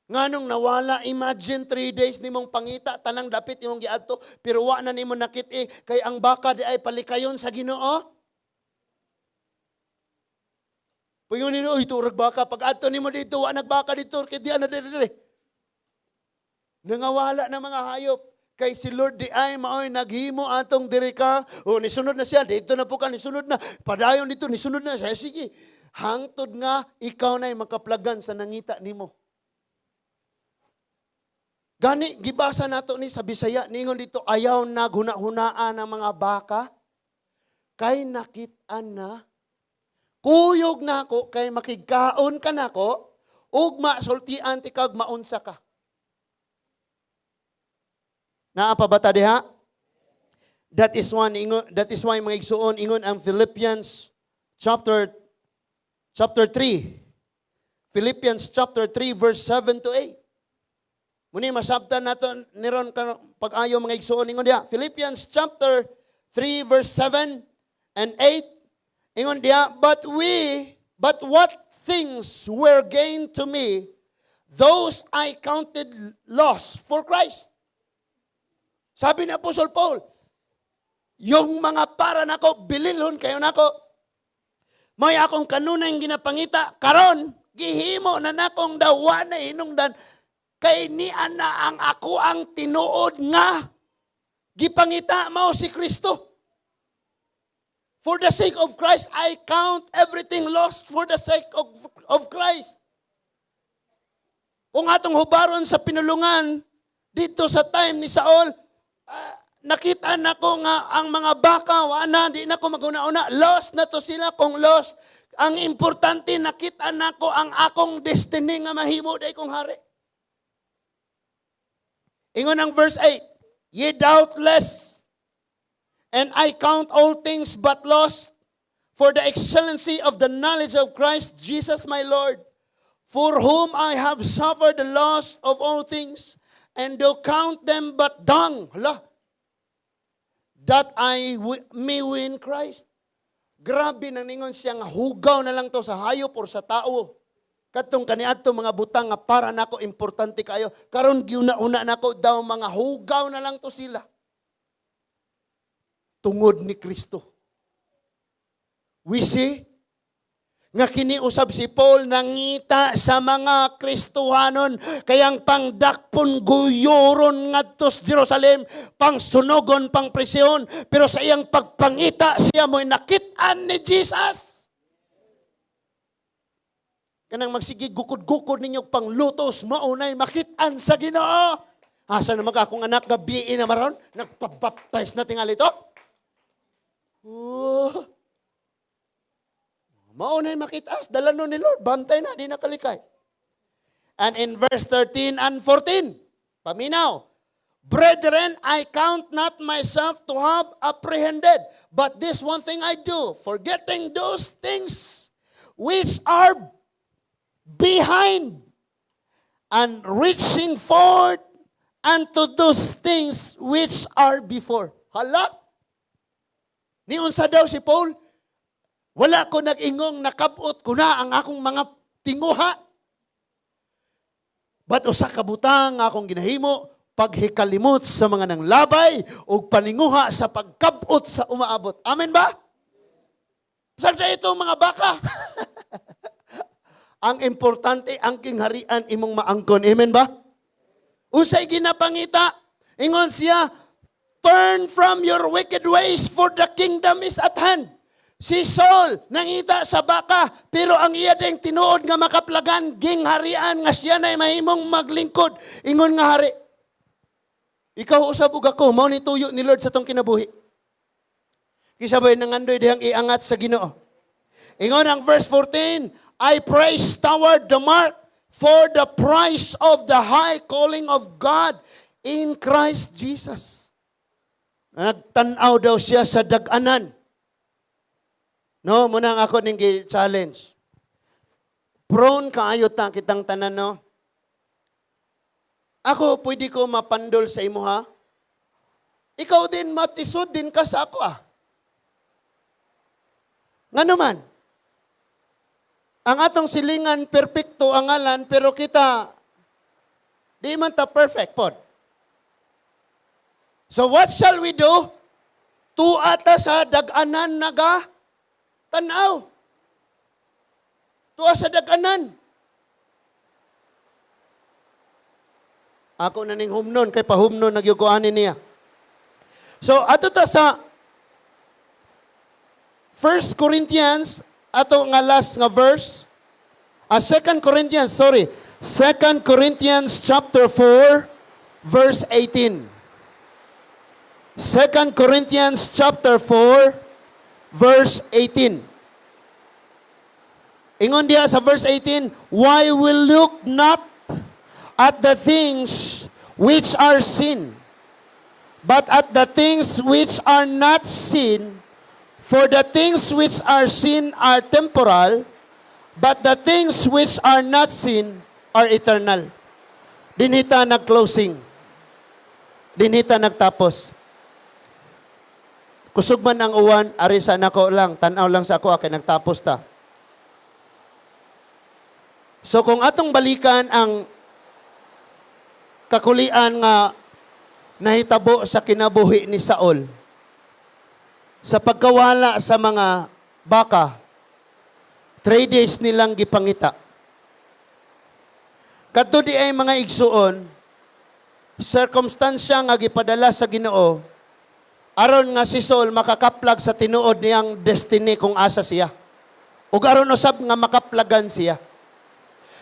Nganong nawala, imagine 3 days nimong pangita, tanang dapit nimong giadto, pero wa na nimo nakit kay ang baka di ay palikayon sa Ginoo. Puyon nino, turag baka, pag adto nimo dito, wa nagbaka dito, kay diyan na dire. Nangawala na mga hayop. Kay si Lord di ay maoy naghimo atong diri ka. O nisunod na siya, dito na po ka, nisunod na. Padayon dito, nisunod na siya. Sige, hangtod nga, ikaw na'y makaplagan sa nangita nimo. Gani, gibasa nato ni sa Bisaya, ningon dito, ayaw na guna-hunaan ng mga baka, kay nakitaan na, kuyog na ako, kay makigkaon ka na ako, ugma, sultian ti kag maunsa ka. Naapabata diha? That is why mga igsuon, ingon ang Philippians chapter 3. Philippians chapter 3 verse 7 to 8. Muni masabtan nato niron pag-ayo mga igsuon ingon diha. Philippians chapter 3 verse 7 and 8. Ingon diha, but we But what things were gained to me, those I counted loss for Christ. Sabi ni Apostle Paul, yung mga para nako, bililhon kayo nako. May akong kanunay ginapangita, karon gihimo na nakong dawa na hinungdan, kay niya na ang ako ang tinuod nga, gipangita mao si Kristo. For the sake of Christ, I count everything lost for the sake of Christ. Kung atong hubaron sa pinulungan, dito sa time ni Saul, nakita na ko nga ang mga baka, wala, di na ko maguna-una. Lost na to sila kung lost. Ang importante, nakita na ko ang akong destiny nga mahimo day kong hari. Ingon ang verse 8, ye doubtless, and I count all things but lost for the excellency of the knowledge of Christ Jesus my Lord, for whom I have suffered the loss of all things, and do count them but dung, that I may win Christ. Grabe nang ningon siya nga hugaw na lang to sa hayop or sa tao. Katong kaniadto mga butang nga para nako importante kayo. Karon giuna-una nako daw mga hugaw na lang to sila. Tungod ni Kristo. We see nga kiniusab si Paul nangita sa mga Kristohanon kayang pangdakpon guyoron ngadto sa Jerusalem, pangsunogon, pangpresyon, pero sa iyang pagpangita siya mo'y nakit-an ni Jesus. Kanang magsige gukod-gukod ninyo panglutos, maunay makit-an sa Ginoo. Asa naman ka akong anak gabi na maron, nagpabaptize na tingali to. Maunay makitas, dalanon ni Lord, bantay na, di nakalikay. And in verse 13 and 14, paminaw, brethren, I count not myself to have apprehended, but this one thing I do, forgetting those things which are behind, and reaching forward unto those things which are before. Hala? Niunsa daw si Paul, wala ko nag-ingong nakabot ko na ang akong mga tinguha. But usa ka butang akong ginahimo, paghikalimot sa mga nanglabay o paninguha sa pagkabot sa umaabot. Amen ba? Sagda ito mga baka. Ang importante, ang kingharian imong maangkon. Amen ba? Usay ginapangita, ingon siya, turn from your wicked ways, for the kingdom is at hand. Si Saul, nangita sa baka, pero ang iya ding tinuod nga makaplagan, gingharian nga siya na'y mahimong maglingkod. Ingon nga hari, ikaw usab ug ako, mao ni tuyo ni Lord sa tong kinabuhi. Kisabay nangandoy dihang iangat sa Ginoo. Ingon ang verse 14, I praise toward the mark for the price of the high calling of God in Christ Jesus. Nagtanaw daw siya sa dag-anan. No, muna ako ning challenge. Prone kaayo ta kitang tanan, no? Ako, pwede ko mapandol sa imo, ha? Ikaw din, matisod din ka sa ako, ah. Nga naman, ang atong silingan, perfecto ang ngalan, pero kita, di man ta perfect, pod. So what shall we do? Tuata sa dag-anan naga tanaw. Tuwa sa dag-anan. Ako na ning humnon, kay pahumnon nagyuguanin niya. So ato ta sa 1 Corinthians, ato nga last nga verse, 2 Corinthians chapter 4, verse 18. 2 Corinthians chapter 4, verse 18. Ingon diya sa verse 18, why we look not at the things which are seen, but at the things which are not seen, for the things which are seen are temporal, but the things which are not seen are eternal. Dinita nag-closing. Dinita nagtapos. Kusog man ang uwan, ari sa nako lang, tanaw lang sa ako, kay nagtapos ta. So kung atong balikan ang kakulian nga nahitabo sa kinabuhi ni Saul, sa pagkawala sa mga baka, 3 days nilang gipangita. Kadto di ay mga igsuon, circumstansya nga gipadala sa Ginoo aron nga si Saul makakaplag sa tinuod niyang destiny kung asa siya. Ug aron usab nga makaplagan siya.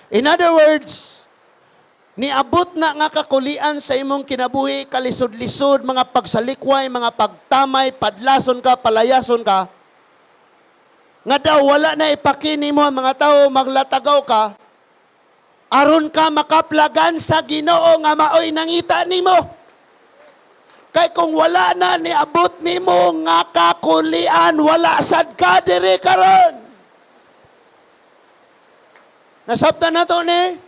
In other words, niabot na nga kakulian sa imong kinabuhi, kalisod-lisod, mga pagsalikway, mga pagtamay, padlason ka, palayason ka, nga daw wala na ipakini mo ang mga tao, maglatagaw ka, aron ka makaplagan sa Ginoo nga maoy nangita nimo. Kay kung wala na niabot nimo nga kakulian, wala sad ka diri karon. Nasabtan na to ni.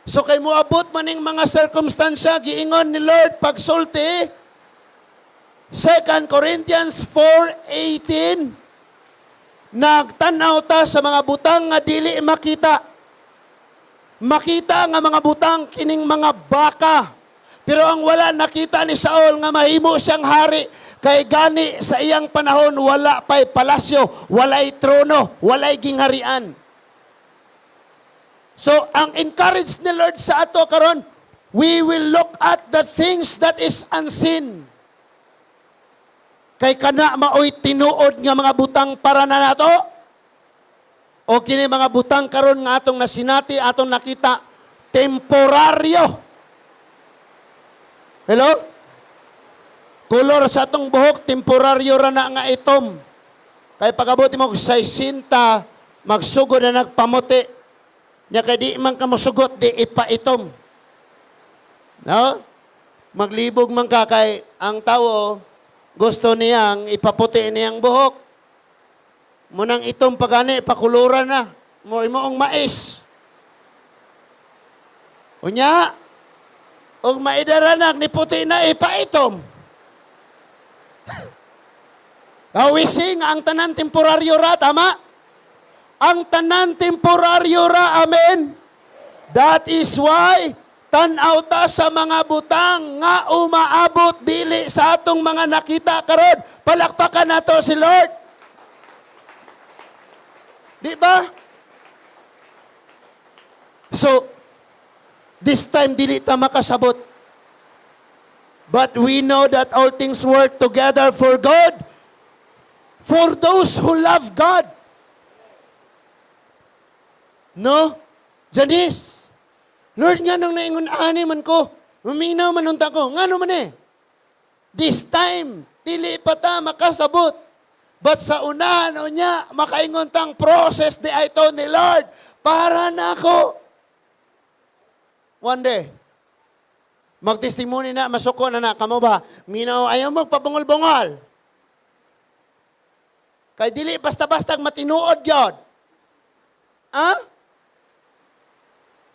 So kay moabot maning mga circumstansya, giingon ni Lord pagsulti, 2 Corinthians 4:18, nagtanaw ta sa mga butang nga dili makita. Makita nga mga butang kining mga baka. Pero ang wala nakita ni Saul nga mahimo siyang hari, kay gani sa iyang panahon wala pa'y palasyo, walay trono, walay gingharian. So ang encourage ni Lord sa ato karon, we will look at the things that is unseen. Kay kana maoy tinuod nga mga butang para na nato. O kini mga butang karon nga atong nasinati, atong nakita, temporaryo. Hello? Kulor sa atong buhok, temporaryo ra na nga itom. Kay pagabot mo sa 60, magsugod na nagpamuti. Nya kay di man ka mosugot, di ipaitom. No? Maglibog man ka kay ang tao, gusto niyang ipaputi niyang buhok. Munang itom pagani, pakuluran na. Moong mais. Unya, og maidaranak ni puti na ipaitom. Kawising ang tanan temporaryo ra, tama? Ang tanan temporaryo ra, amen? That is why, tanaw ta sa mga butang nga umaabot dili sa atong mga nakita karon. Palakpakan nato si Lord. Di ba? So, this time, dili ta makasabot. But we know that all things work together for good, for those who love God. No? Janice, Lord, nga nung naingon ani man ko, uminaw man unta ko, nga man eh. This time, dili pa ta makasabot. But sa unahan o niya, makaingon tang process di ito ni Lord, para na ako. One day, magtestimony na, masuko na kamo ba? Minaw, ayaw magpabungol-bungol. Kay dili basta-basta matinuod gyud. Ha?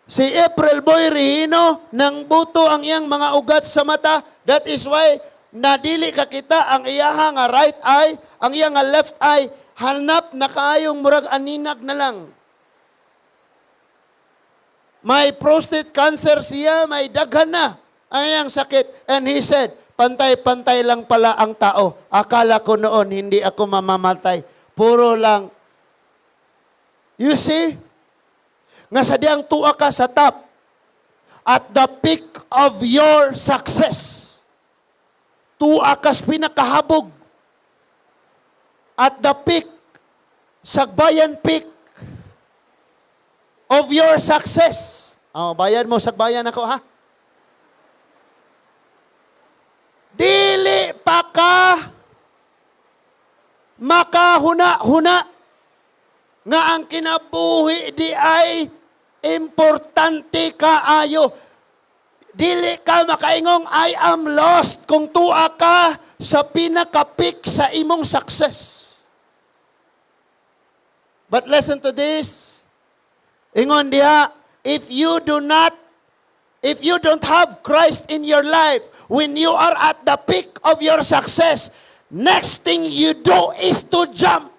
Si April Boy Rihino, nang buto ang iyang mga ugat sa mata, that is why, nadili ka kita ang iyaha nga right eye, ang iyang nga left eye, hanap na kaayong murag aninag na lang. May prostate cancer siya, may daghan na ang iyang sakit. And he said, pantay-pantay lang pala ang tao. Akala ko noon, hindi ako mamamatay. Puro lang. You see? Nga sadyang tuwa ka sa top. At the peak of your success. Tuwa ka sa pinakahabog. At the peak, sagbayan peak of your success. Oh, bayad mo, sagbayan ako, ha? Dili pa ka makahuna-huna nga ang kinabuhi di ay importante kaayo. Dili ka makaingong I am lost kung tuwa ka sa pinaka-peak sa imong success. But listen to this. Ingon diha, if you don't have Christ in your life, when you are at the peak of your success, next thing you do is to jump.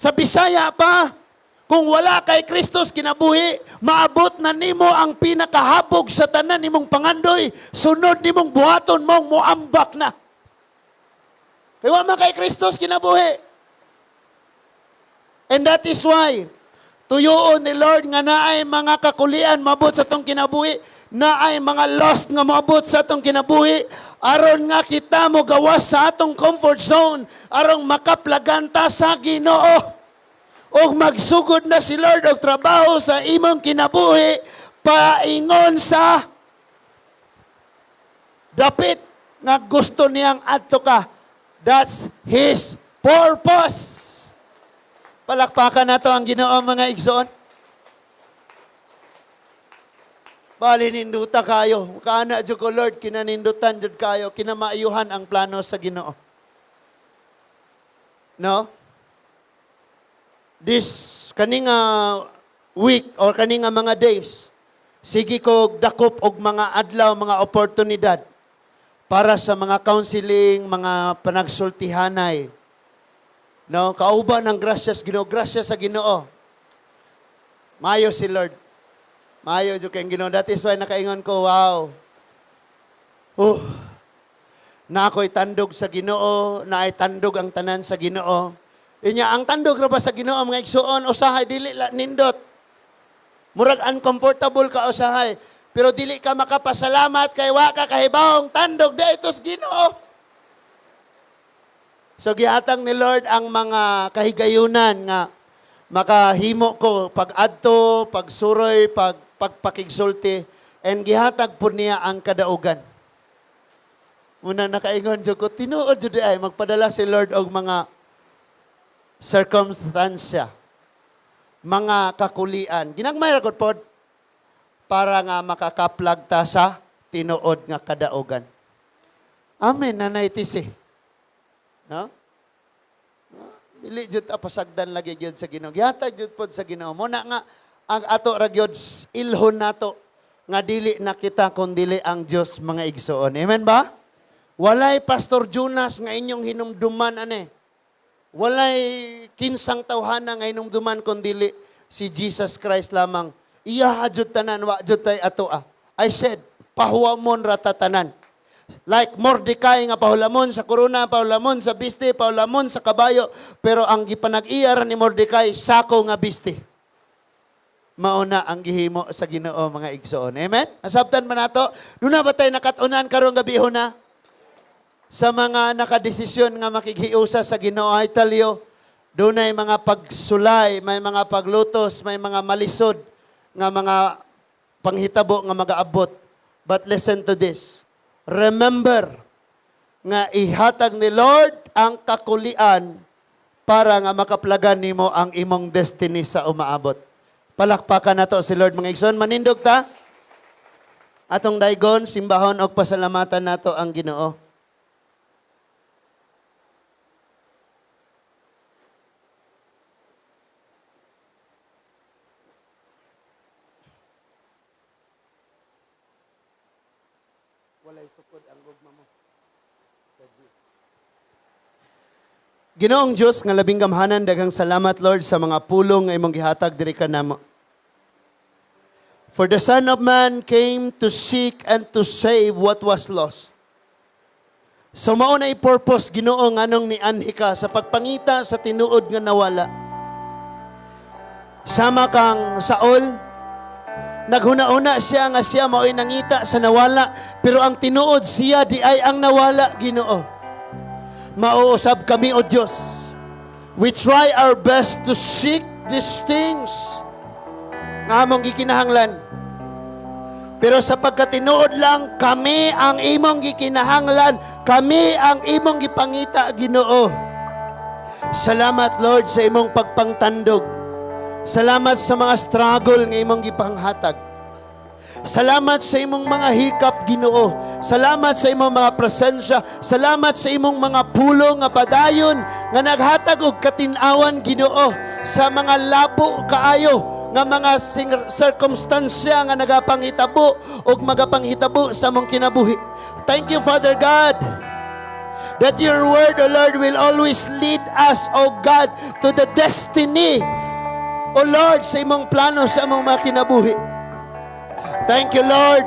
Sa Bisaya pa, kung wala kay Kristos kinabuhi, maabot na nimo ang pinakahabog sa tanan nimong pangandoy, sunod nimong buhaton mong muambak na. Kaya wala kay Kristos kinabuhi. And that is why, tuyoon ni Lord nga naay mga kakulian mabot sa tong kinabuhi, naay mga lost nga mabot sa atong kinabuhi, aron nga kita mo gawas sa atong comfort zone, aron makaplaganta sa Ginoo. O magsugod na si Lord og trabaho sa imong kinabuhi, paingon sa dapit nga gusto niyang adto ka. That's His purpose. Palakpakan nato ang Ginoo mga igsoon. Bali ninduta kayo. Kaana jud ko Lord, kinanindutan jud kayo, kinamaayuhan ang plano sa Ginoo. No? This kaninga week or kaninga mga days, sige ko dakop og mga adlaw, mga oportunidad para sa mga counseling, mga panagsultihanay. No, kauban ng gracias Ginoo, grasya sa Ginoo. Maayo si Lord. Maayo jud kay Ginoo. That is why nakaingon ko, wow. Na ako'y tandog sa Ginoo, na ay tandog ang tanan sa Ginoo. Inya ang tandog ra ba sa Ginoo mga igsoon, usahay dili nindot. Murag uncomfortable ka usahay, pero dili ka makapasalamat kay wa ka kahibawong tandog dayto sa Ginoo. So gihatag ni Lord ang mga kahigayunan nga makahimo ko pag-adto, pagsuroy, pagpakigsulti, and gihatag po niya ang kadaugan. Muna nakaingon jud ko, tinuod jud ay magpadala si Lord og mga circumstansya, mga kakulian. Ginagmay ra gud pod para nga makakaplag ta sa tinuod nga kadaugan. Amen, nanay tisi. No? Dili jud ta pasagdan lagi jud sa Ginoo. Gihatag jud pod sa Ginoo. Muna nga ang ato ra gyud ilhon nato nga dili na kita kun dili ang Dios mga igsoon. Amen ba? Walay Pastor Jonas nga inyong hinumduman ane. Walay kinsang tawhana nga hinumduman kundi si Jesus Christ lamang. Iya jud tanan wa jud tay ato ah. I said, pahuamon ratatanan. Like Mordecai nga pahulamon sa korona, pahulamon sa biste, pahulamon sa kabayo, pero ang gipanag-iyara ni Mordecai sako nga biste. Mauna ang gihimo sa Ginoo mga igsoon. Amen? Asabtan man nato, duna ba tay nakatunan karong gabihon na? Sa mga nakadesisyon nga makighiusa sa Ginoo, I tell you, doon ay mga pagsulay, may mga paglutos, may mga malisod, nga mga panghitabo nga mag-aabot. But listen to this. Remember, nga ihatag ni Lord ang kakulian para nga makaplagan nimo ang imong destiny sa umaabot. Palakpakan nato si Lord mga igsoon. Manindog ta? Atong daygon, simbahon og pasalamatan nato ang Ginoo. Walay sukod ang gugma mo. Ginoong Diyos nga labing gamhanan, daghang salamat Lord sa mga pulong nga imong gihatag diri kanamo. For the Son of Man came to seek and to save what was lost. So mao na i-purpose Ginoo nganong ni anhi ka sa pagpangita sa tinuod nga nawala. Sama kang Saul, naghuna-una siya nga siya mao'y nangita sa nawala, pero ang tinuod siya di ay ang nawala, Ginoo. Mauusab kami, O Diyos. We try our best to seek these things nga among gikinahanglan. Pero sa pagkatinuod lang, kami ang imong gikinahanglan, kami ang imong gipangita, Ginoo. Salamat, Lord, sa imong pagpangtandog. Salamat sa mga struggle nga imong gipanghatag. Salamat sa imong mga hikap, Ginoo. Salamat sa imong mga presensya. Salamat sa imong mga pulong nga padayon nga naghatag og katin-awan, Ginoo, sa mga labo kaayo nga mga circumstansya nga nagapanghitabo og magapanghitabo sa among kinabuhi. Thank you, Father God. That your word, O Lord, will always lead us, O God, to the destiny, O Lord, sa imong plano sa among mga kinabuhi. Thank you, Lord,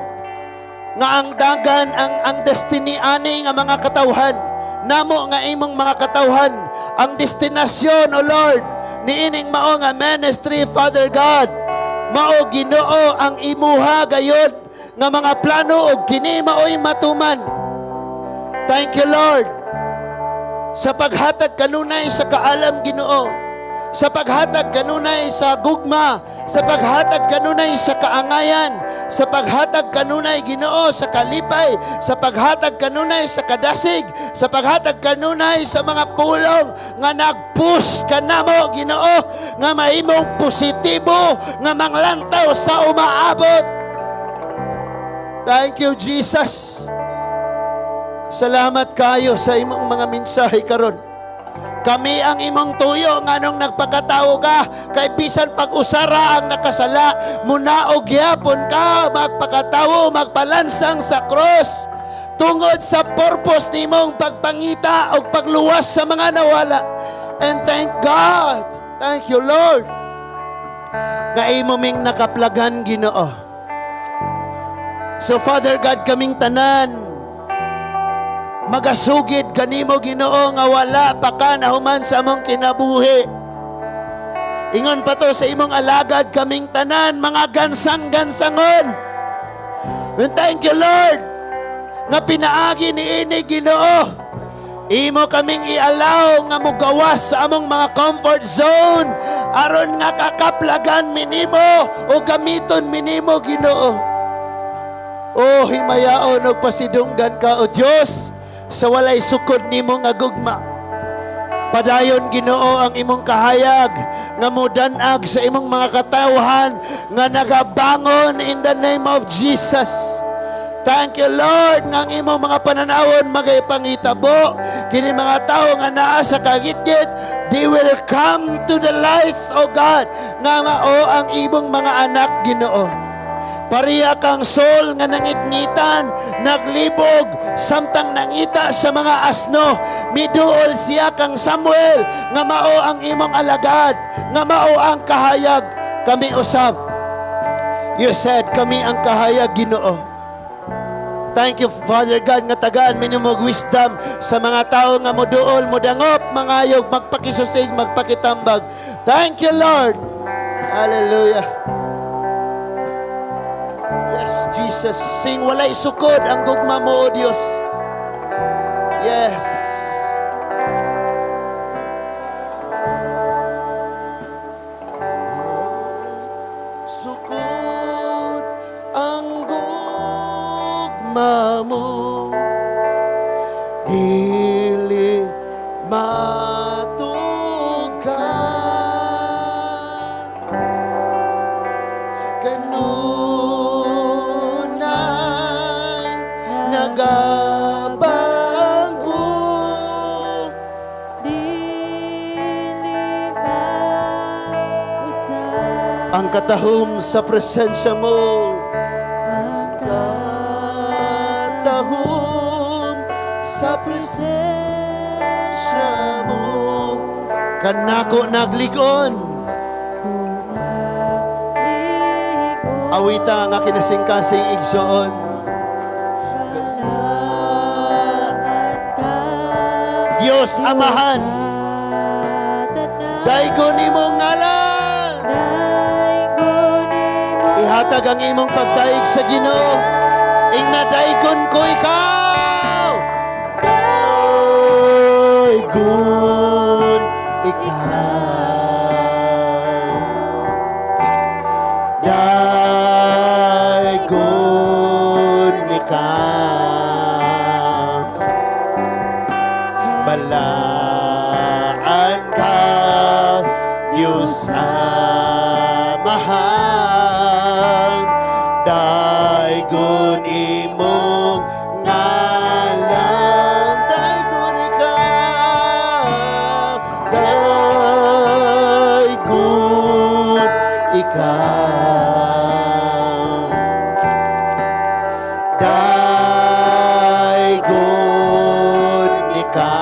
nga ang dagan, ang destiny ani nga mga katawhan, namo nga imong mga katawhan, ang destinasyon, O Lord, niining mao nga ministry, Father God, mao Ginoo ang imuha gayud nga mga plano og kini mao'y matuman. Thank you, Lord, sa paghatag kanunay sa kaalam, Ginoo, sa paghatag kanunay sa gugma, sa paghatag kanunay sa kaangayan, sa paghatag kanunay, Ginoo, sa kalipay, sa paghatag kanunay sa kadasig, sa paghatag kanunay sa mga pulong nga nagpush kanamo, Ginoo, nga mahimong positibo nga manglantaw sa umaabot. Thank you, Jesus. Salamat kayo sa imong mga mensahe karon. Kami ang imong tuyo nganong nagpakatao ka, kay bisan pag-usara ang nakasala, muna og gyapon ka magpakatawo, magpalansang sa cross tungod sa purpose nimong pagpangita o pagluwas sa mga nawala. And thank God, thank you, Lord, nga imo ming nakaplagan, Ginoo. So Father God, kaming tanan magasugid kanimo, Ginoo, nga wala pa ka nahuman sa among kinabuhi. Ingon pa to sa imong alagad kaming tanan mga gansang-gansangon. And thank you, Lord, nga pinaagi niini, Ginoo, imo kaming ialaw nga mugawas sa among mga comfort zone aron nga kakaplagan minimo o gamiton minimo, Ginoo. Oh, himayaon og pasidunggan ka, O Dios, sa walay sukod nimo nga gugma. Padayon, Ginoo, ang imong kahayag nga mudanag sa imong mga katawhan nga nagabangon in the name of Jesus. Thank you, Lord, nga ang imong mga pananawon magaypangitabo kini mga tao nga naa sa kagitgit, they will come to the light, O God, nga mao ang imong mga anak, Ginoo. Pariya kang soul nga nangitngitan, naglibog, samtang nangita sa mga asno. Miduol siya kang Samuel, nga mao ang imong alagad, nga mao ang kahayag. Kami usab. You said, kami ang kahayag, Ginoo. Thank you, Father God, nga tagaan minimog wisdom sa mga tao nga muduol, mudangop, mangayog, magpakisusig, magpakitambag. Thank you, Lord. Hallelujah. Yes, Jesus. Sing walay sukod ang gugma mo, O Dios. Yes. Sukod ang gugma mo, dili matugan. Nagabago, ang katahom sa presensya mo, ang katahom sa presensya mo, kanako nagligon. Awita nga kinasingkasing igsoon. Diyos Amahan, daigon imong ngalan, ihatag ang imong pagdaig sa Ginoo, ing nadaigon ko ikaw, daigon ikaw, daigon ikaw. Balaan ka, Diyos Amahan, daigon imong ngalan, daigon ikaw, daigon ikaw, daigon ikaw.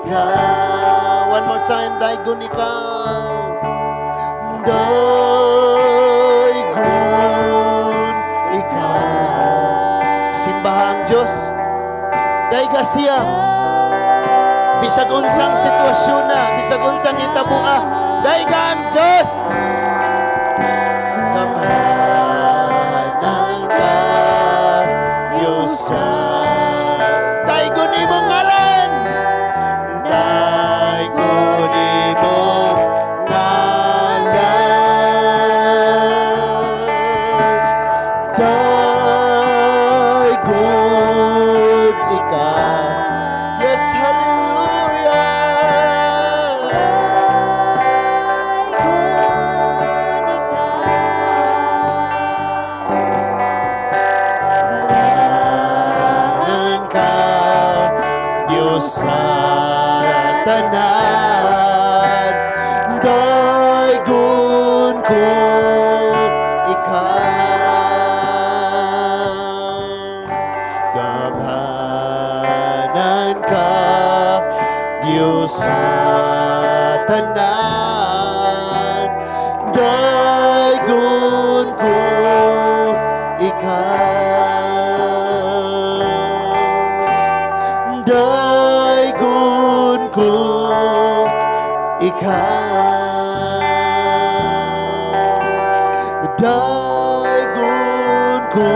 ikaw. One more time, daigon ikaw. Daigon ikaw. Simbahang Diyos. Daiga siya. Bisag unsang sitwasyon na, bisag unsang itabua, daiga ang Diyos. Kamahanan ka, Diyosan. Daigon imong ngalan. Daigon imong ngalan. Daigon ikaw. Yes, hallelujah. Kailangan ka, Diyos sa tanan. Daigon ko ikaw. Gamhanan ka, Diyos sa tanan. Daigon ko ikaw. Daigon ko ikaw. Daigon ko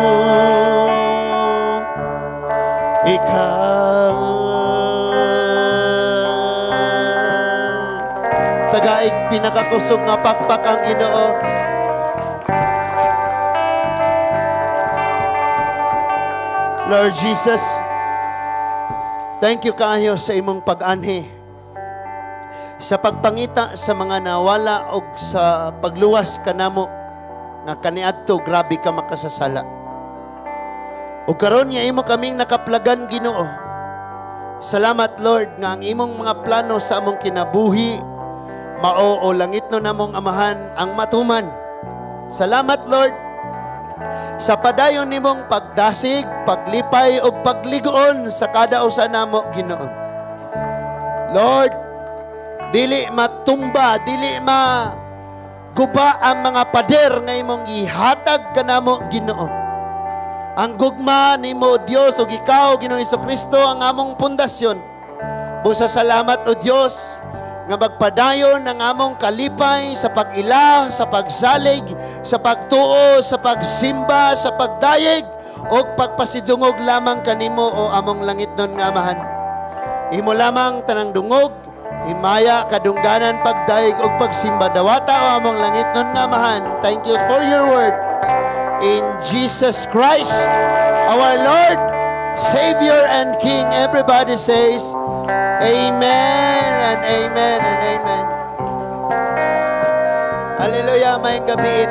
ikaw. Tagaig pinakakusog nga pakpak ang Ginoo. Lord Jesus, thank you kayo sa imong pag-anhi, sa pagpangita sa mga nawala o sa pagluwas kanamo nga kaniadto grabe ka makasasala. O karon nga imo kaming nakaplagan, Ginoo. Salamat Lord nga ang imong mga plano sa among kinabuhi mao o langit no namong amahan ang matuman. Salamat Lord sa padayon nimong pagdasig, paglipay o pagligoon sa kada usa namo, Ginoo. Lord, dili matumba, dili maguba ang mga pader nga imong ihatag kanamo, Ginoo. Ang gugma nimo, Dios, ug ikaw, Ginoong Jesucristo, ang among pundasyon. Busa salamat, O Dios, nga magpadayon ang among kalipay sa pag-ila, sa pagsalig, sa pagtuo, sa pagsimba, sa pagdayeg, o pagpasidungog lamang kanimo, O among langit nun nga amahan. Imo lamang tanang dungog, himaya, kadungganan, pagdayeg, o pagsimba, dawata, O among langit nun nga amahan. Thank you for your word. In Jesus Christ, our Lord, Savior, and King. Everybody says, Amen and Amen and Amen. Hallelujah, may gabi